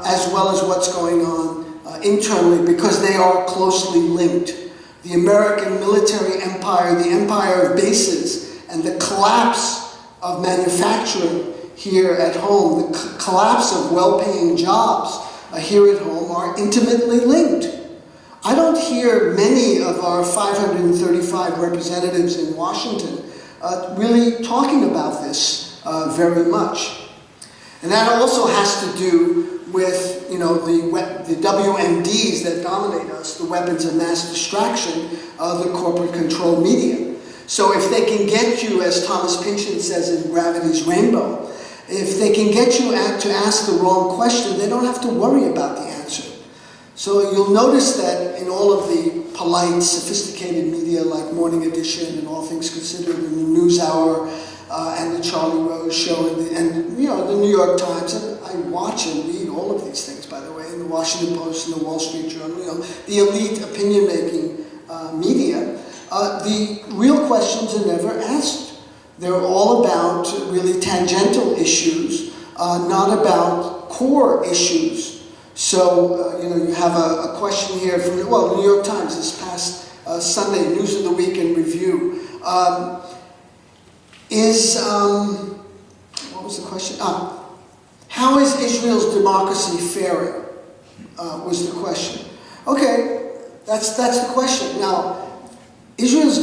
as well as what's going on internally, because they are closely linked. The American military empire, the empire of bases, and the collapse of manufacturing here at home, the collapse of well-paying jobs here at home are intimately linked. I don't hear many of our 535 representatives in Washington really talking about this very much. And that also has to do with, the WMDs that dominate us, the weapons of mass distraction, the corporate control media. So if they can get you, as Thomas Pynchon says in Gravity's Rainbow, if they can get you to ask the wrong question, they don't have to worry about the answer. So you'll notice that in all of the polite, sophisticated media like Morning Edition and All Things Considered and the NewsHour and the Charlie Rose Show and the New York Times, and I watch and read all of these things, by the way, and the Washington Post and the Wall Street Journal, the elite opinion-making media, the real questions are never asked. They're all about really tangential issues, not about core issues. So, you have a question here from, the New York Times this past Sunday, News of the Week in Review. What was the question? How is Israel's democracy faring? Was the question. Okay, that's the question. Now, Israel is a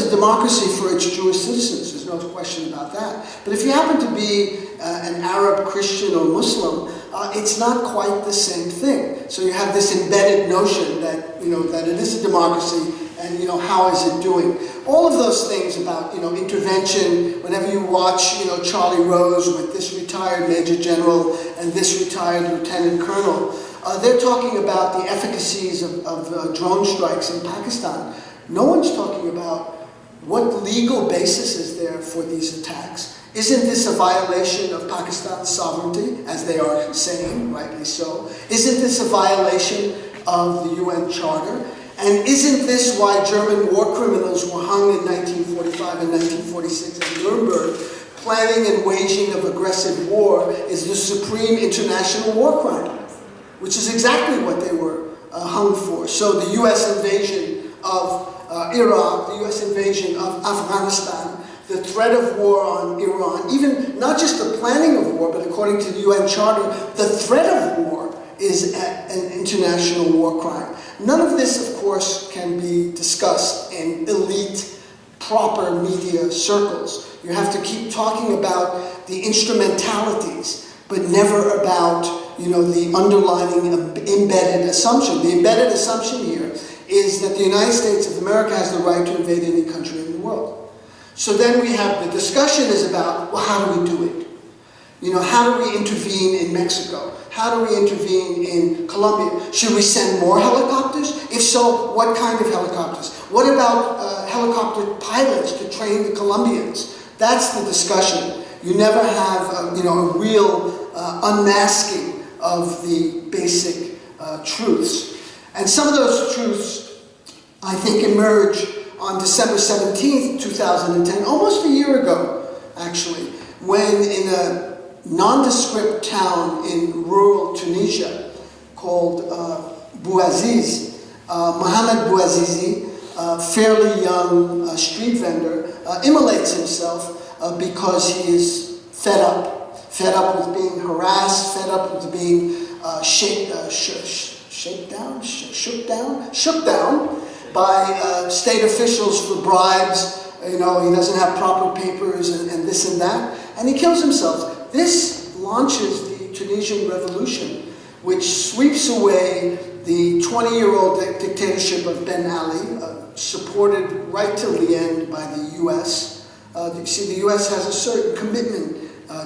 democracy for its Jewish citizens. There's no question about that. But if you happen to be an Arab, Christian, or Muslim, it's not quite the same thing. So you have this embedded notion that that it is a democracy, and how is it doing? All of those things about intervention. Whenever you watch Charlie Rose with this retired Major General and this retired Lieutenant Colonel, they're talking about the efficacies of drone strikes in Pakistan. No one's talking about what legal basis is there for these attacks. Isn't this a violation of Pakistan's sovereignty, as they are saying, rightly so? Isn't this a violation of the UN Charter? And isn't this why German war criminals were hung in 1945 and 1946 at Nuremberg? Planning and waging of aggressive war is the supreme international war crime, which is exactly what they were hung for. So the U.S. invasion of Iraq, the U.S. invasion of Afghanistan, the threat of war on Iran, even not just the planning of war, but according to the UN Charter, the threat of war is an international war crime. None of this, of course, can be discussed in elite, proper media circles. You have to keep talking about the instrumentalities, but never about, the underlying embedded assumption. The embedded assumption here is that the United States of America has the right to invade any country in the world. So then we have the discussion is about, well, how do we do it? How do we intervene in Mexico? How do we intervene in Colombia? Should we send more helicopters? If so, what kind of helicopters? What about helicopter pilots to train the Colombians? That's the discussion. You never have, a real unmasking of the basic truths. And some of those truths, I think, emerge on December 17th, 2010, almost a year ago, actually, when in a nondescript town in rural Tunisia called Bouazizi, Mohamed Bouazizi, a fairly young street vendor, immolates himself because he is fed up with being harassed, fed up with being shook down by state officials for bribes. You know, he doesn't have proper papers and this and that, and he kills himself. This launches the Tunisian Revolution, which sweeps away the 20-year-old dictatorship of Ben Ali, supported right till the end by the U.S. You see, the U.S. has a certain commitment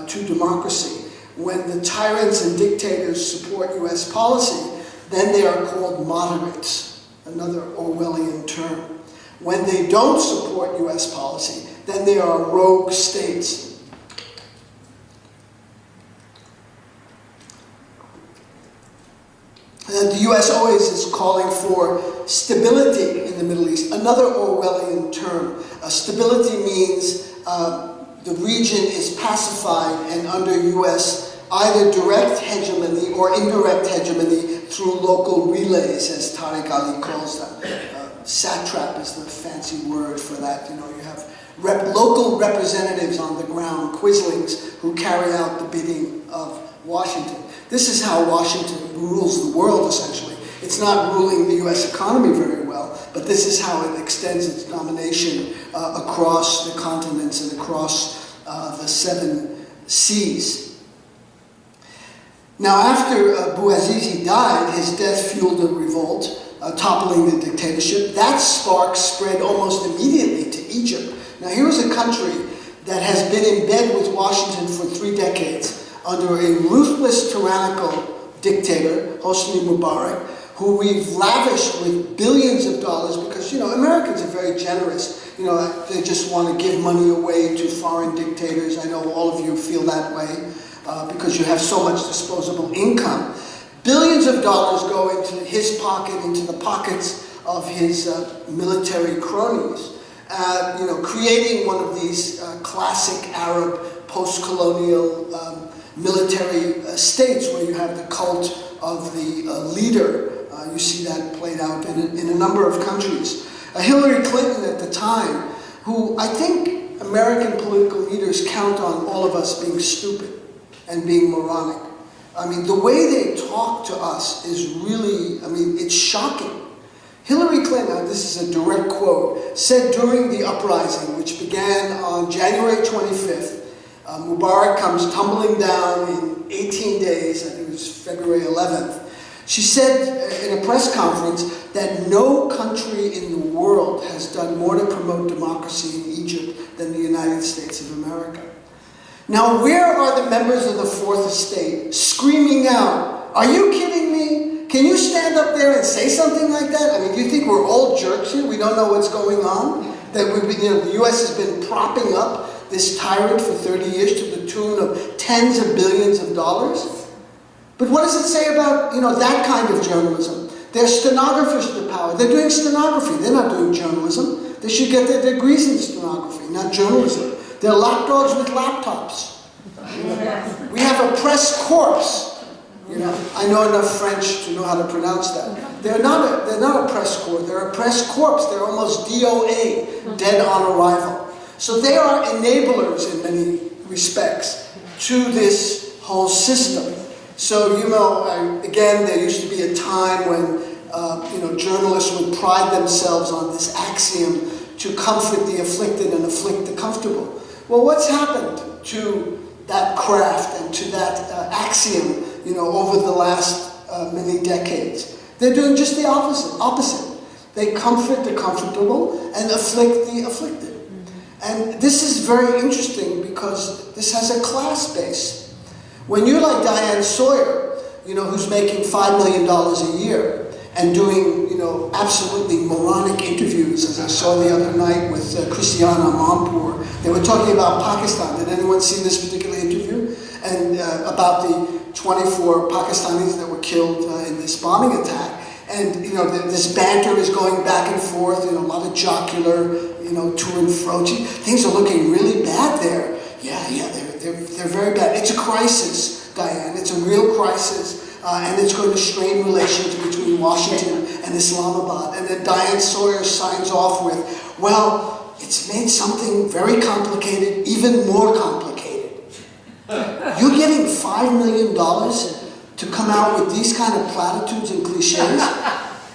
to democracy. When the tyrants and dictators support U.S. policy, then they are called moderates, another Orwellian term. When they don't support U.S. policy, then they are rogue states. The U.S. always is calling for stability in the Middle East, another Orwellian term. Stability means the region is pacified and under U.S. either direct hegemony or indirect hegemony through local relays, as Tariq Ali calls them. Satrap is the fancy word for that. You know, you have local representatives on the ground, quislings, who carry out the bidding of Washington. This is how Washington rules the world, essentially. It's not ruling the U.S. economy very well, but this is how it extends its domination across the continents and across the 7 seas. Now, after Bouazizi died, his death fueled a revolt, toppling the dictatorship. That spark spread almost immediately to Egypt. Now, here is a country that has been in bed with Washington for 3 decades under a ruthless, tyrannical dictator, Hosni Mubarak, who we've lavished with billions of dollars because, you know, Americans are very generous. You know, they just want to give money away to foreign dictators. I know all of you feel that way because you have so much disposable income. Billions of dollars go into his pocket, into the pockets of his military cronies, you know, creating one of these classic Arab post-colonial military states where you have the cult of the leader. You see that played out in a number of countries. Hillary Clinton at the time, who I think American political leaders count on all of us being stupid and being moronic. I mean, the way they talk to us is really, I mean, it's shocking. Hillary Clinton, this is a direct quote, said during the uprising, which began on January 25th, Mubarak comes tumbling down in 18 days, I think it was February 11th. She said in a press conference that no country in the world has done more to promote democracy in Egypt than the United States of America. Now, where are the members of the Fourth Estate screaming out, "Are you kidding me? Can you stand up there and say something like that?" I mean, do you think we're all jerks here? We don't know what's going on? That the U.S. has been propping up this tyrant for 30 years to the tune of tens of billions of dollars? But what does it say about, you know, that kind of journalism? They're stenographers to power. They're doing stenography. They're not doing journalism. They should get their degrees in stenography, not journalism. They're lapdogs with laptops. We have a press corps. You know, I know enough French to know how to pronounce that. They're not a press corps. They're a press corps. They're almost DOA, dead on arrival. So they are enablers in many respects to this whole system. So, you know, again, there used to be a time when, you know, journalists would pride themselves on this axiom to comfort the afflicted and afflict the comfortable. Well, what's happened to that craft and to that axiom, you know, over the last many decades? They're doing just the opposite. They comfort the comfortable and afflict the afflicted. And this is very interesting because this has a class base. When you're like Diane Sawyer, you know, who's making $5 million a year and doing, you know, absolutely moronic interviews, as I saw the other night with Christiana Mampour. They were talking about Pakistan. Did anyone see this particular interview? And about the 24 Pakistanis that were killed in this bombing attack. And, you know, this banter is going back and forth, you know, a lot of jocular, you know, to and fro. Things are looking really bad there. Yeah, they're very bad. It's a crisis, Diane. It's a real crisis. And it's going to strain relations between Washington and Islamabad. And then Diane Sawyer signs off with, well, it's made something very complicated even more complicated. You're getting $5 million to come out with these kind of platitudes and cliches?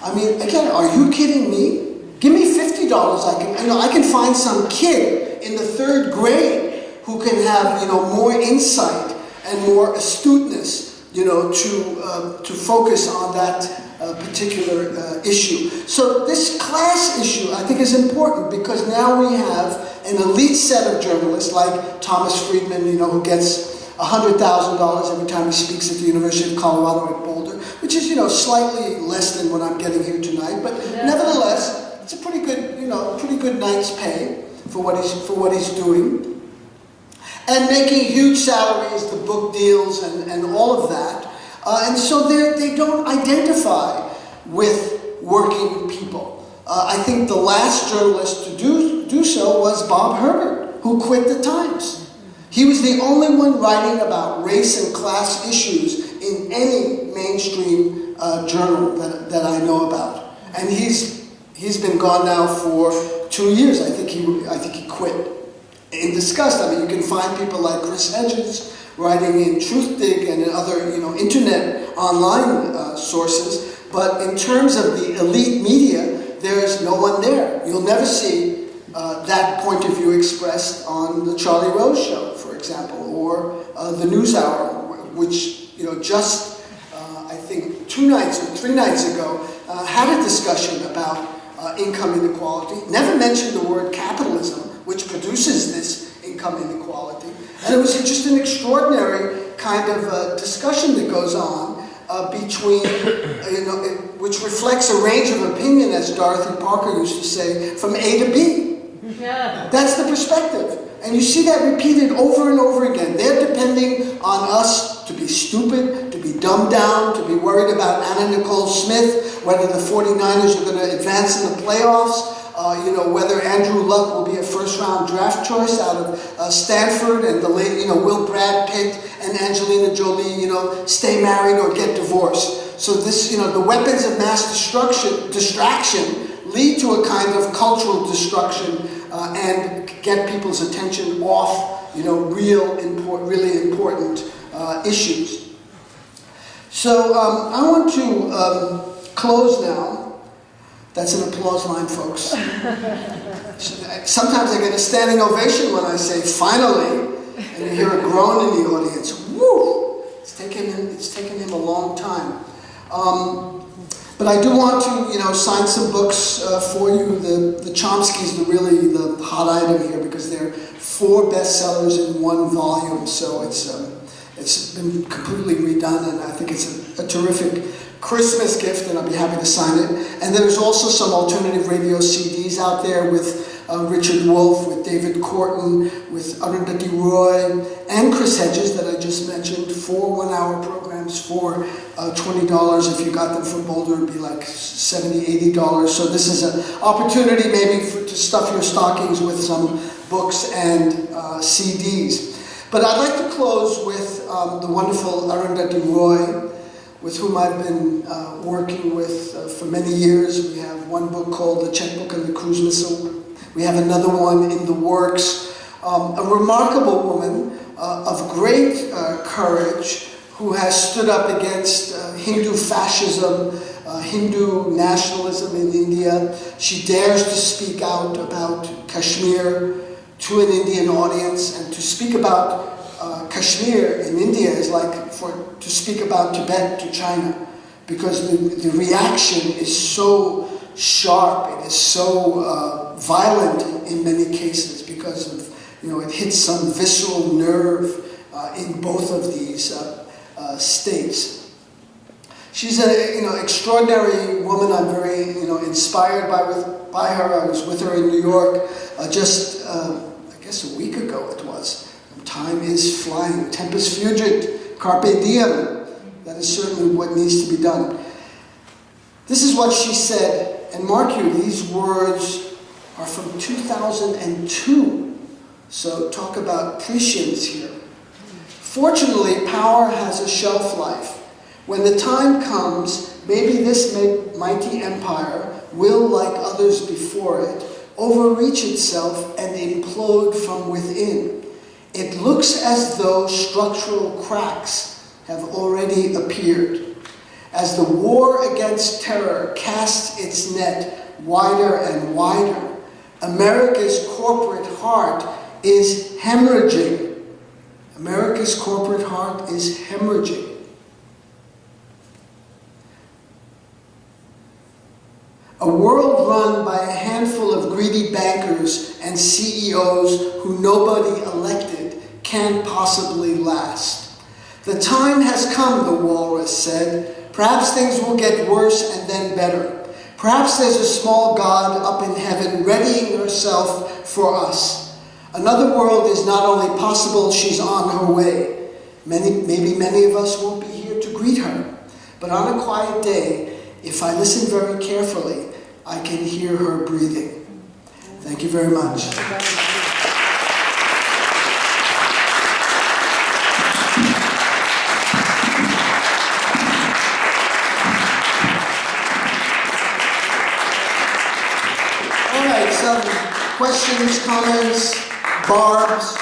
I mean, again, are you kidding me? Give me $50. I can find some kid in the 3rd grade who can have, more insight and more astuteness, to focus on that particular issue. So this class issue, I think, is important because now we have an elite set of journalists like Thomas Friedman, who gets $100,000 every time he speaks at the University of Colorado at Boulder, which is, slightly less than what I'm getting here tonight, but nevertheless, it's a pretty good night's pay for what he's doing. And making huge salaries, the book deals, and all of that. And so they don't identify with working people. I think the last journalist to do so was Bob Herbert, who quit the Times. He was the only one writing about race and class issues in any mainstream journal that I know about. And he's been gone now for 2 years. I think he quit in disgust. I mean, you can find people like Chris Hedges writing in Truthdig and in other, internet online sources. But in terms of the elite media, there's no one there. You'll never see that point of view expressed on the Charlie Rose Show, for example, or the NewsHour, which, just I think 2 nights or 3 nights ago had a discussion about income inequality. Never mentioned the word capitalism, which produces this income inequality. And it was just an extraordinary kind of discussion that goes on between, which reflects a range of opinion, as Dorothy Parker used to say, from A to B. Yeah. That's the perspective. And you see that repeated over and over again. They're depending on us to be stupid, to be dumbed down, to be worried about Anna Nicole Smith, whether the 49ers are going to advance in the playoffs, whether Andrew Luck will be a first-round draft choice out of Stanford, and the late, will Brad Pitt and Angelina Jolie, stay married or get divorced. So this, the weapons of mass distraction lead to a kind of cultural destruction and get people's attention off, really important issues. So I want to close now. That's an applause line, folks. Sometimes I get a standing ovation when I say "finally," and you hear a groan in the audience. Woo! It's taken him a long time. But I do want to, sign some books for you. The Chomskys are really the hot item here because they're 4 bestsellers in 1 volume. So it's been completely redone, and I think it's a terrific Christmas gift, and I'll be happy to sign it. And there's also some alternative radio CDs out there with Richard Wolff, with David Corton, with Arundhati Roy, and Chris Hedges that I just mentioned. 4 one-hour programs for $20. If you got them from Boulder, it'd be like $70, $80. So this is an opportunity maybe to stuff your stockings with some books and CDs. But I'd like to close with the wonderful Arundhati Roy, with whom I've been working with for many years. We have one book called The Checkbook and the Cruise Missile. We have another one in the works. A remarkable woman of great courage who has stood up against Hindu fascism, Hindu nationalism in India. She dares to speak out about Kashmir to an Indian audience, and to speak about Kashmir in India is like to speak about Tibet to China, because the reaction is so sharp, it is so violent in many cases, because of, it hits some visceral nerve in both of these states. She's an extraordinary woman. I'm very inspired by her. I was with her in New York just I guess a week ago it was. Time is flying. Tempus fugit, carpe diem. That is certainly what needs to be done. This is what she said, and mark you, these words are from 2002. So talk about prescience here. Fortunately, power has a shelf life. When the time comes, maybe this mighty empire will, like others before it, overreach itself and implode from within. It looks as though structural cracks have already appeared. As the war against terror casts its net wider and wider, America's corporate heart is hemorrhaging. America's corporate heart is hemorrhaging. A world run by a handful of greedy bankers and CEOs who nobody elected can't possibly last. The time has come, the walrus said. Perhaps things will get worse and then better. Perhaps there's a small God up in heaven readying herself for us. Another world is not only possible, she's on her way. Maybe many of us won't be here to greet her. But on a quiet day, if I listen very carefully, I can hear her breathing. Thank you very much. All right, some questions, comments, Barbs?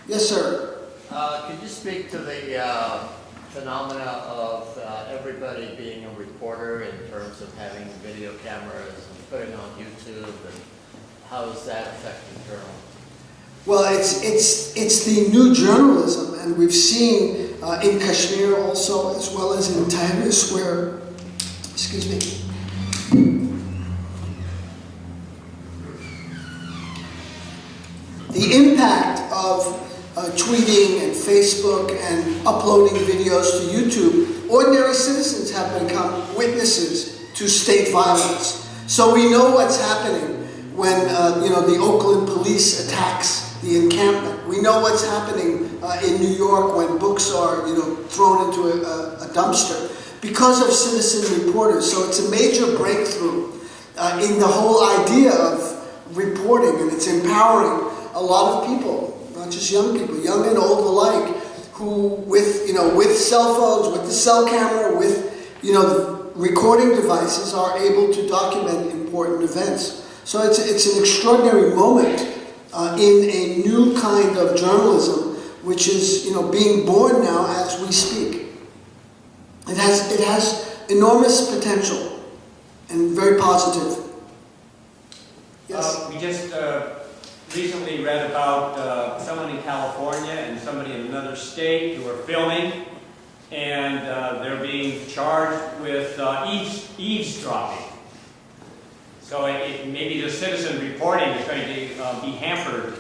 Yes, sir. Could you speak to the phenomena of everybody being a reporter in terms of having video cameras and putting on YouTube, and how is that affecting journalism? Well, it's the new journalism, and we've seen in Kashmir also, as well as in Tahrir Square, excuse me. The impact of tweeting and Facebook and uploading videos to YouTube, ordinary citizens have become witnesses to state violence. So we know what's happening when the Oakland police attacks the encampment. We know what's happening in New York when books are thrown into a dumpster because of citizen reporters. So it's a major breakthrough in the whole idea of reporting, and it's empowering a lot of people. Not just young people, young and old alike, who with cell phones, with the cell camera, with the recording devices, are able to document important events. So it's an extraordinary moment in a new kind of journalism, which is being born now as we speak. It has enormous potential and very positive. Yes. We just recently read about someone in California and somebody in another state who are filming, and they're being charged with eavesdropping. So maybe the citizen reporting is going to be hampered.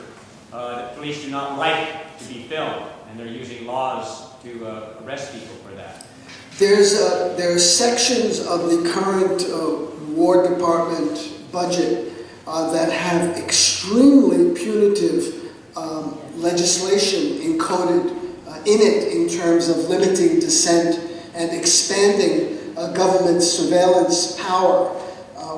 The police do not like to be filmed, and they're using laws to arrest people for that. There are sections of the current War Department budget that have extremely punitive legislation encoded in it in terms of limiting dissent and expanding government surveillance power,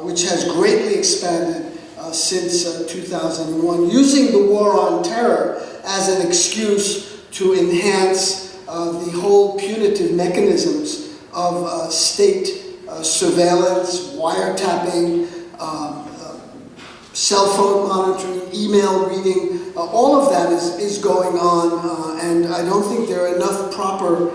which has greatly expanded since 2001, using the war on terror as an excuse to enhance the whole punitive mechanisms of state surveillance, wiretapping, cell phone monitoring, email reading, all of that is going on, and I don't think there are enough proper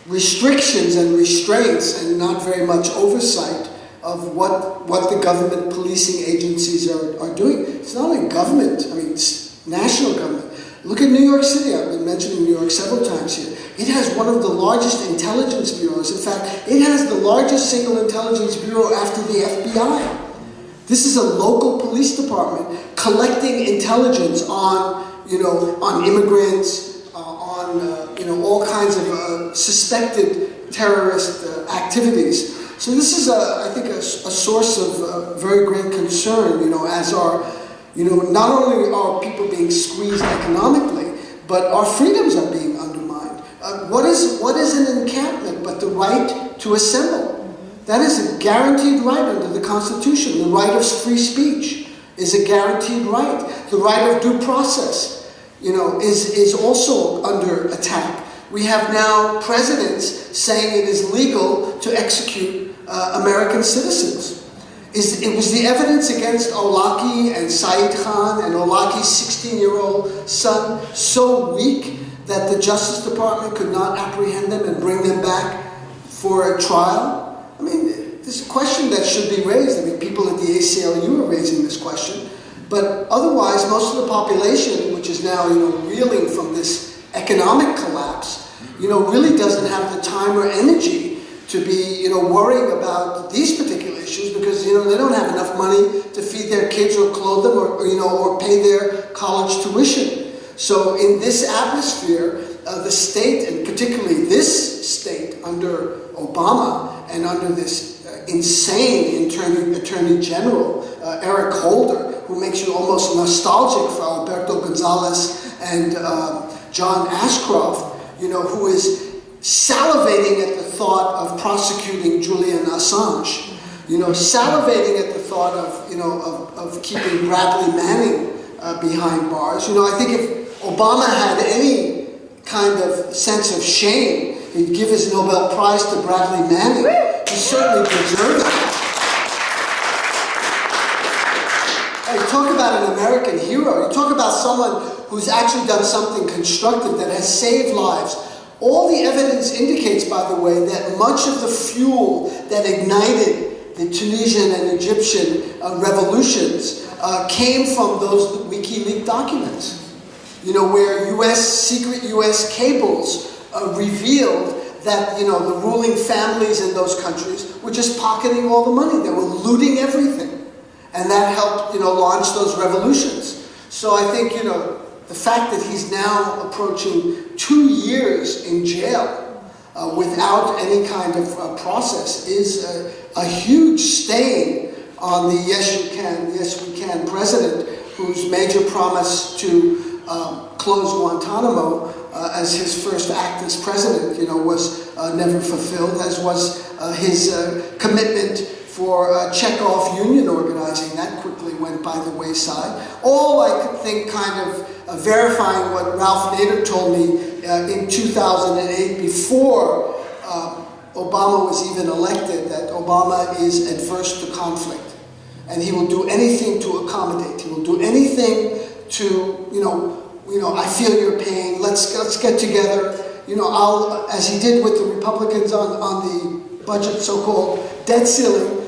restrictions and restraints, and not very much oversight of what the government policing agencies are doing. It's not only government, it's national government. Look at New York City. I've been mentioning New York several times here. It has one of the largest intelligence bureaus. In fact, it has the largest single intelligence bureau after the FBI. This is a local police department collecting intelligence on immigrants, on all kinds of suspected terrorist activities. So this is, I think, a source of very great concern. As our, not only are people being squeezed economically, but our freedoms are being undermined. What is an encampment but the right to assemble? That is a guaranteed right under the Constitution. The right of free speech is a guaranteed right. The right of due process, is also under attack. We have now presidents saying it is legal to execute American citizens. It was the evidence against Olaki and Saeed Khan and Olaki's 16-year-old son so weak that the Justice Department could not apprehend them and bring them back for a trial? I mean, this is a question that should be raised. I mean, people at the ACLU are raising this question. But otherwise, most of the population, which is now, reeling from this economic collapse, really doesn't have the time or energy to be, worrying about these particular issues because, they don't have enough money to feed their kids or clothe them or pay their college tuition. So in this atmosphere, the state, and particularly this state under Obama and under this insane Attorney General, Eric Holder, who makes you almost nostalgic for Alberto Gonzalez and John Ashcroft, who is salivating at the thought of prosecuting Julian Assange, salivating at the thought of keeping Bradley Manning behind bars. I think if Obama had any kind of sense of shame, he'd give his Nobel Prize to Bradley Manning. He certainly deserves it. You talk about an American hero. You talk about someone who's actually done something constructive that has saved lives. All the evidence indicates, by the way, that much of the fuel that ignited the Tunisian and Egyptian revolutions came from those WikiLeaks documents. Where secret U.S. cables revealed that, the ruling families in those countries were just pocketing all the money. They were looting everything. And that helped, launch those revolutions. So I think, the fact that he's now approaching 2 years in jail without any kind of process is a huge stain on the yes we can president, whose major promise to close Guantanamo as his first act as president, was never fulfilled, as was his commitment for Chekhov union organizing. That quickly went by the wayside. All I could think kind of verifying what Ralph Nader told me in 2008 before Obama was even elected, that Obama is adverse to conflict. And he will do anything to accommodate. He will do anything to, I feel your pain, let's get together. I'll, as he did with the Republicans on the budget so-called debt ceiling,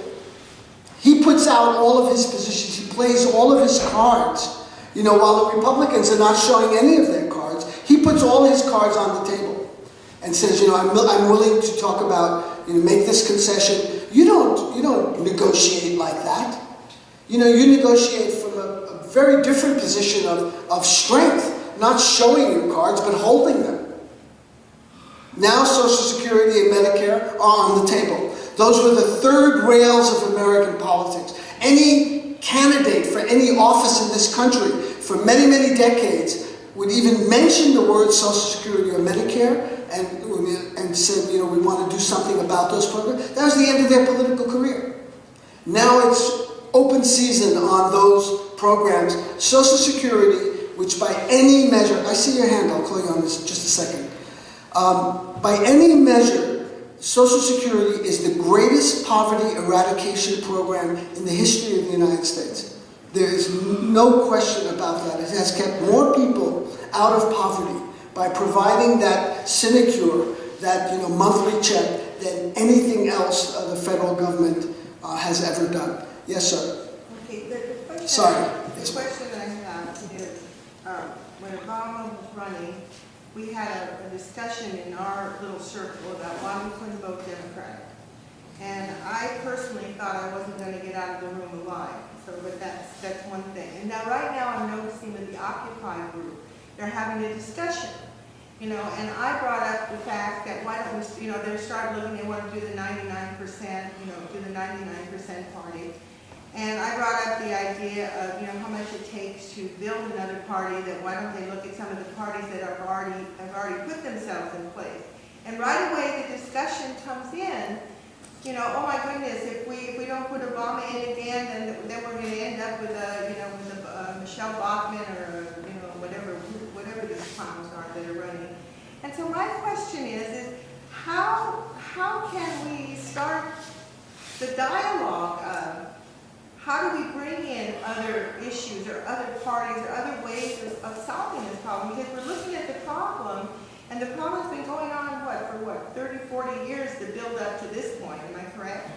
he puts out all of his positions, he plays all of his cards. While the Republicans are not showing any of their cards, he puts all his cards on the table and says, I'm willing to talk about, make this concession. You don't negotiate like that. You negotiate from a very different position of strength, not showing your cards, but holding them. Now Social Security and Medicare are on the table. Those were the third rails of American politics. Any candidate for any office in this country for many, many decades would even mention the word Social Security or Medicare and said, we want to do something about those programs. That was the end of their political career. Now it's open season on those programs. Social Security, which by any measure, I see your hand, I'll call you on this in just a second. By any measure, Social Security is the greatest poverty eradication program in the history of the United States. There is no question about that. It has kept more people out of poverty by providing that sinecure, that monthly check, than anything else the federal government has ever done. Yes, sir. Okay, the question, Sorry. The question I have is, when Obama was running, we had a discussion in our little circle about why we couldn't vote Democratic. And I personally thought I wasn't going to get out of the room alive. But that's one thing. And now right now I'm noticing that the Occupy group, they're having a discussion. And I brought up the fact that why don't we, they started looking, they want to do the 99%, do the 99% party. And I brought up the idea of, how much it takes to build another party, that why don't they look at some of the parties that have already put themselves in place. And right away the discussion comes in, oh my goodness, if we don't put Obama in again, then we're going to end up with a Michelle Bachmann or whatever these clowns are that are running. And so my question is how can we start the dialogue how do we bring in other issues or other parties or other ways of solving this problem? Because we're looking at the problem, and the problem's been going on, for 30, 40 years to build up to this point, am I correct?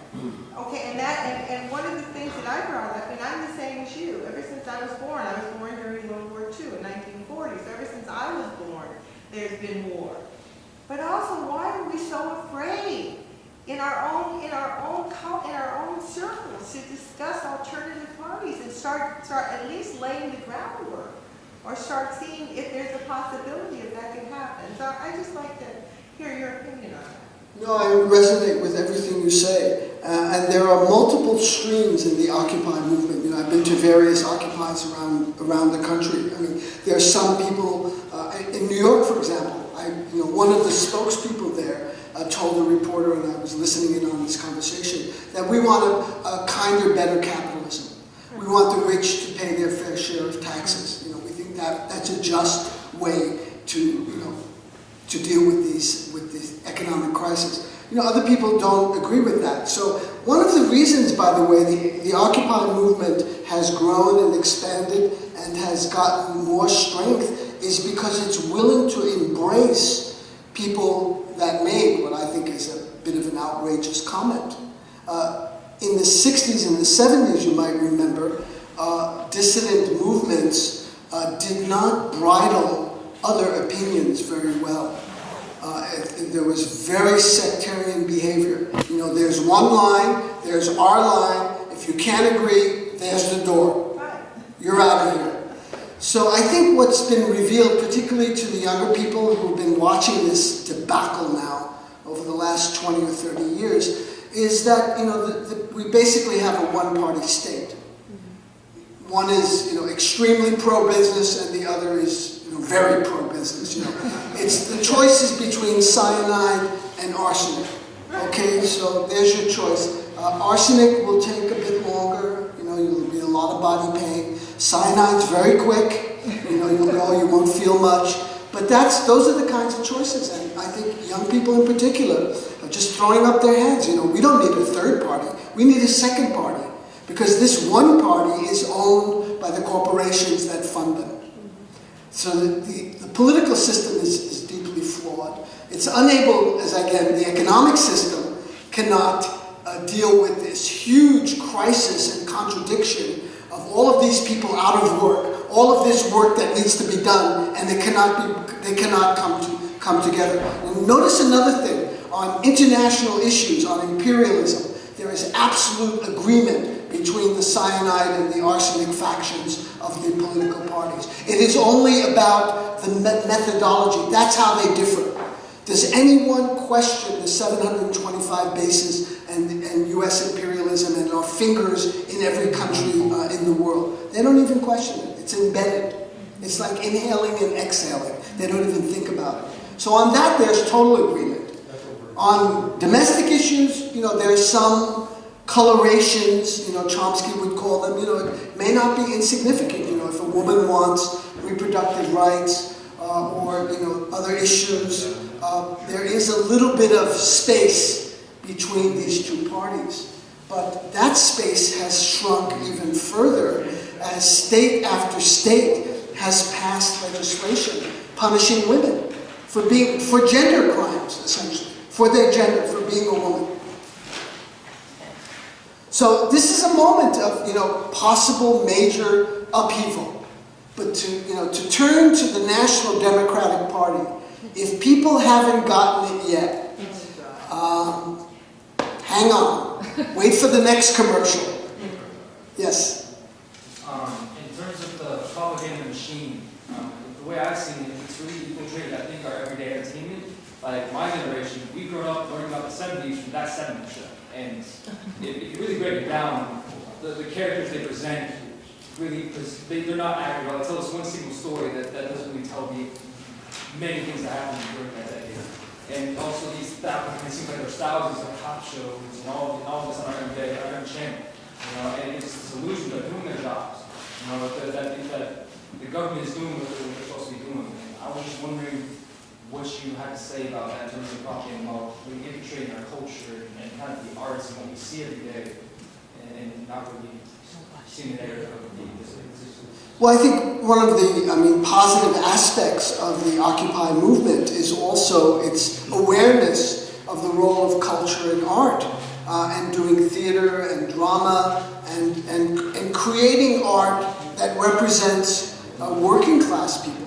Okay, and one of the things that I brought up, and I'm the same as you, ever since I was born during World War II in 1940, so ever since I was born, there's been war. But also, why are we so afraid in our own circles to discuss alternative parties and start at least laying the groundwork, or start seeing if there's a possibility if that could happen? So I just like to hear your opinion on that. No, I resonate with everything you say. And there are multiple streams in the Occupy movement. You know, I've been to various Occupies around the country. I mean, there are some people, in New York, for example, one of the spokespeople there told a reporter, and I was listening in on this conversation, that we want a kinder, better capitalism. We want the rich to pay their fair share of taxes. You know, we think that's a just way to deal with this economic crisis. You know, other people don't agree with that. So one of the reasons, by the way, the Occupy movement has grown and expanded and has gotten more strength is because it's willing to embrace people that made what I think is a bit of an outrageous comment. In the 60s and the 70s, you might remember, dissident movements did not bridle other opinions very well. There was very sectarian behavior. You know, there's one line, there's our line. If you can't agree, there's the door. You're out of here. So I think what's been revealed, particularly to the younger people who've been watching this debacle now over the last 20 or 30 years, is that, you know, we basically have a one-party state. One is, you know, extremely pro-business, and the other is, you know, very pro-business. You know, it's the choice is between cyanide and arsenic. Okay, so there's your choice. Arsenic will take a bit longer. You know, there'll be a lot of body pain. Cyanide's very quick. You know, you'll go, you won't feel much. But those are the kinds of choices, and I think young people in particular are just throwing up their hands. You know, we don't need a third party. We need a second party. Because this one party is owned by the corporations that fund them. So the political system is deeply flawed. It's unable, as again, the economic system cannot deal with this huge crisis and contradiction of all of these people out of work, all of this work that needs to be done, and they cannot come together. And notice another thing, on international issues, on imperialism, there is absolute agreement between the cyanide and the arsenic factions of the political parties. It is only about the methodology. That's how they differ. Does anyone question the 725 bases and U.S. imperialism and our fingers in every country in the world? They don't even question it. It's embedded. It's like inhaling and exhaling. They don't even think about it. So on that, there's total agreement. On domestic issues, you know, there's some colorations, you know, Chomsky would call them, you know, it may not be insignificant, you know, if a woman wants reproductive rights or, you know, other issues, there is a little bit of space between these two parties. But that space has shrunk even further as state after state has passed legislation punishing women for gender crimes, essentially, for their gender, for being a woman. So this is a moment of, you know, possible major upheaval. But to turn to the National Democratic Party, if people haven't gotten it yet, hang on. Wait for the next commercial. Yes? In terms of the propaganda machine, the way I've seen it, it's really infiltrated, I think, our everyday entertainment. Like my generation, we've grown up learning about the 70s from that 70s show. And if you really break it down, the characters they present really, they're not accurate. They'll tell us one single story that doesn't really tell me many things that happened during that decade. And also these it seems like there's thousands of cop shows and all this on our every channel. You know, and it's this illusion of doing their jobs. You know, that the government is doing what they're supposed to be doing. And I was just wondering what you had to say about that in terms of propaganda, about really infiltrating our culture and kind of the arts and what we see every day, and and not really seeing the narrative of the Well, I think one of the, positive aspects of the Occupy movement is also its awareness of the role of culture and art, and doing theater and drama and creating art that represents working class people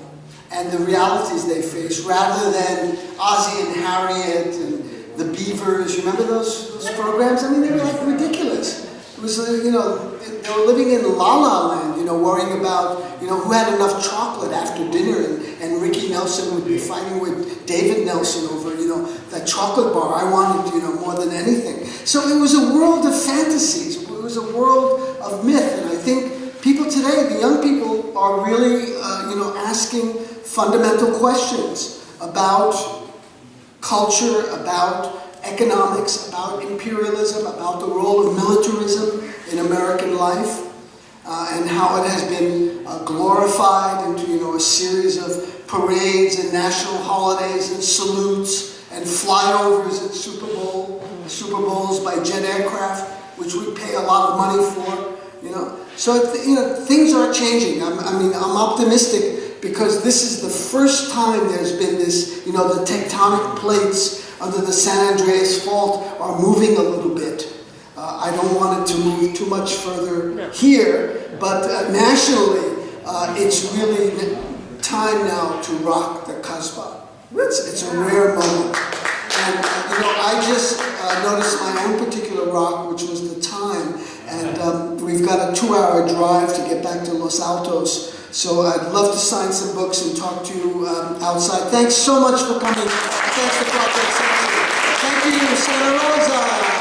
and the realities they face, rather than Ozzie and Harriet and the Beavers. You remember those programs? I mean, they were like ridiculous. It was, they were living in La La Land, worrying about, who had enough chocolate after dinner, and Ricky Nelson would be fighting with David Nelson over, that chocolate bar I wanted, more than anything. So it was a world of fantasies. It was a world of myth, and I think people today, the young people, are really, asking fundamental questions about culture, about economics, about imperialism, about the role of militarism in American life, and how it has been glorified into a series of parades and national holidays and salutes and flyovers at Super Bowls by jet aircraft, which we pay a lot of money for. So things are changing. I'm optimistic, because this is the first time there's been this, the tectonic plates under the San Andreas Fault are moving a little bit. I don't want it to move too much further here, but nationally, it's really time now to rock the Kasbah. It's a rare moment. And, I just noticed my own particular rock, which was the time, and we've got a 2-hour drive to get back to Los Altos. So I'd love to sign some books and talk to you outside. Thanks so much for coming. Thanks to Project Censorship. Thank you, Santa Rosa.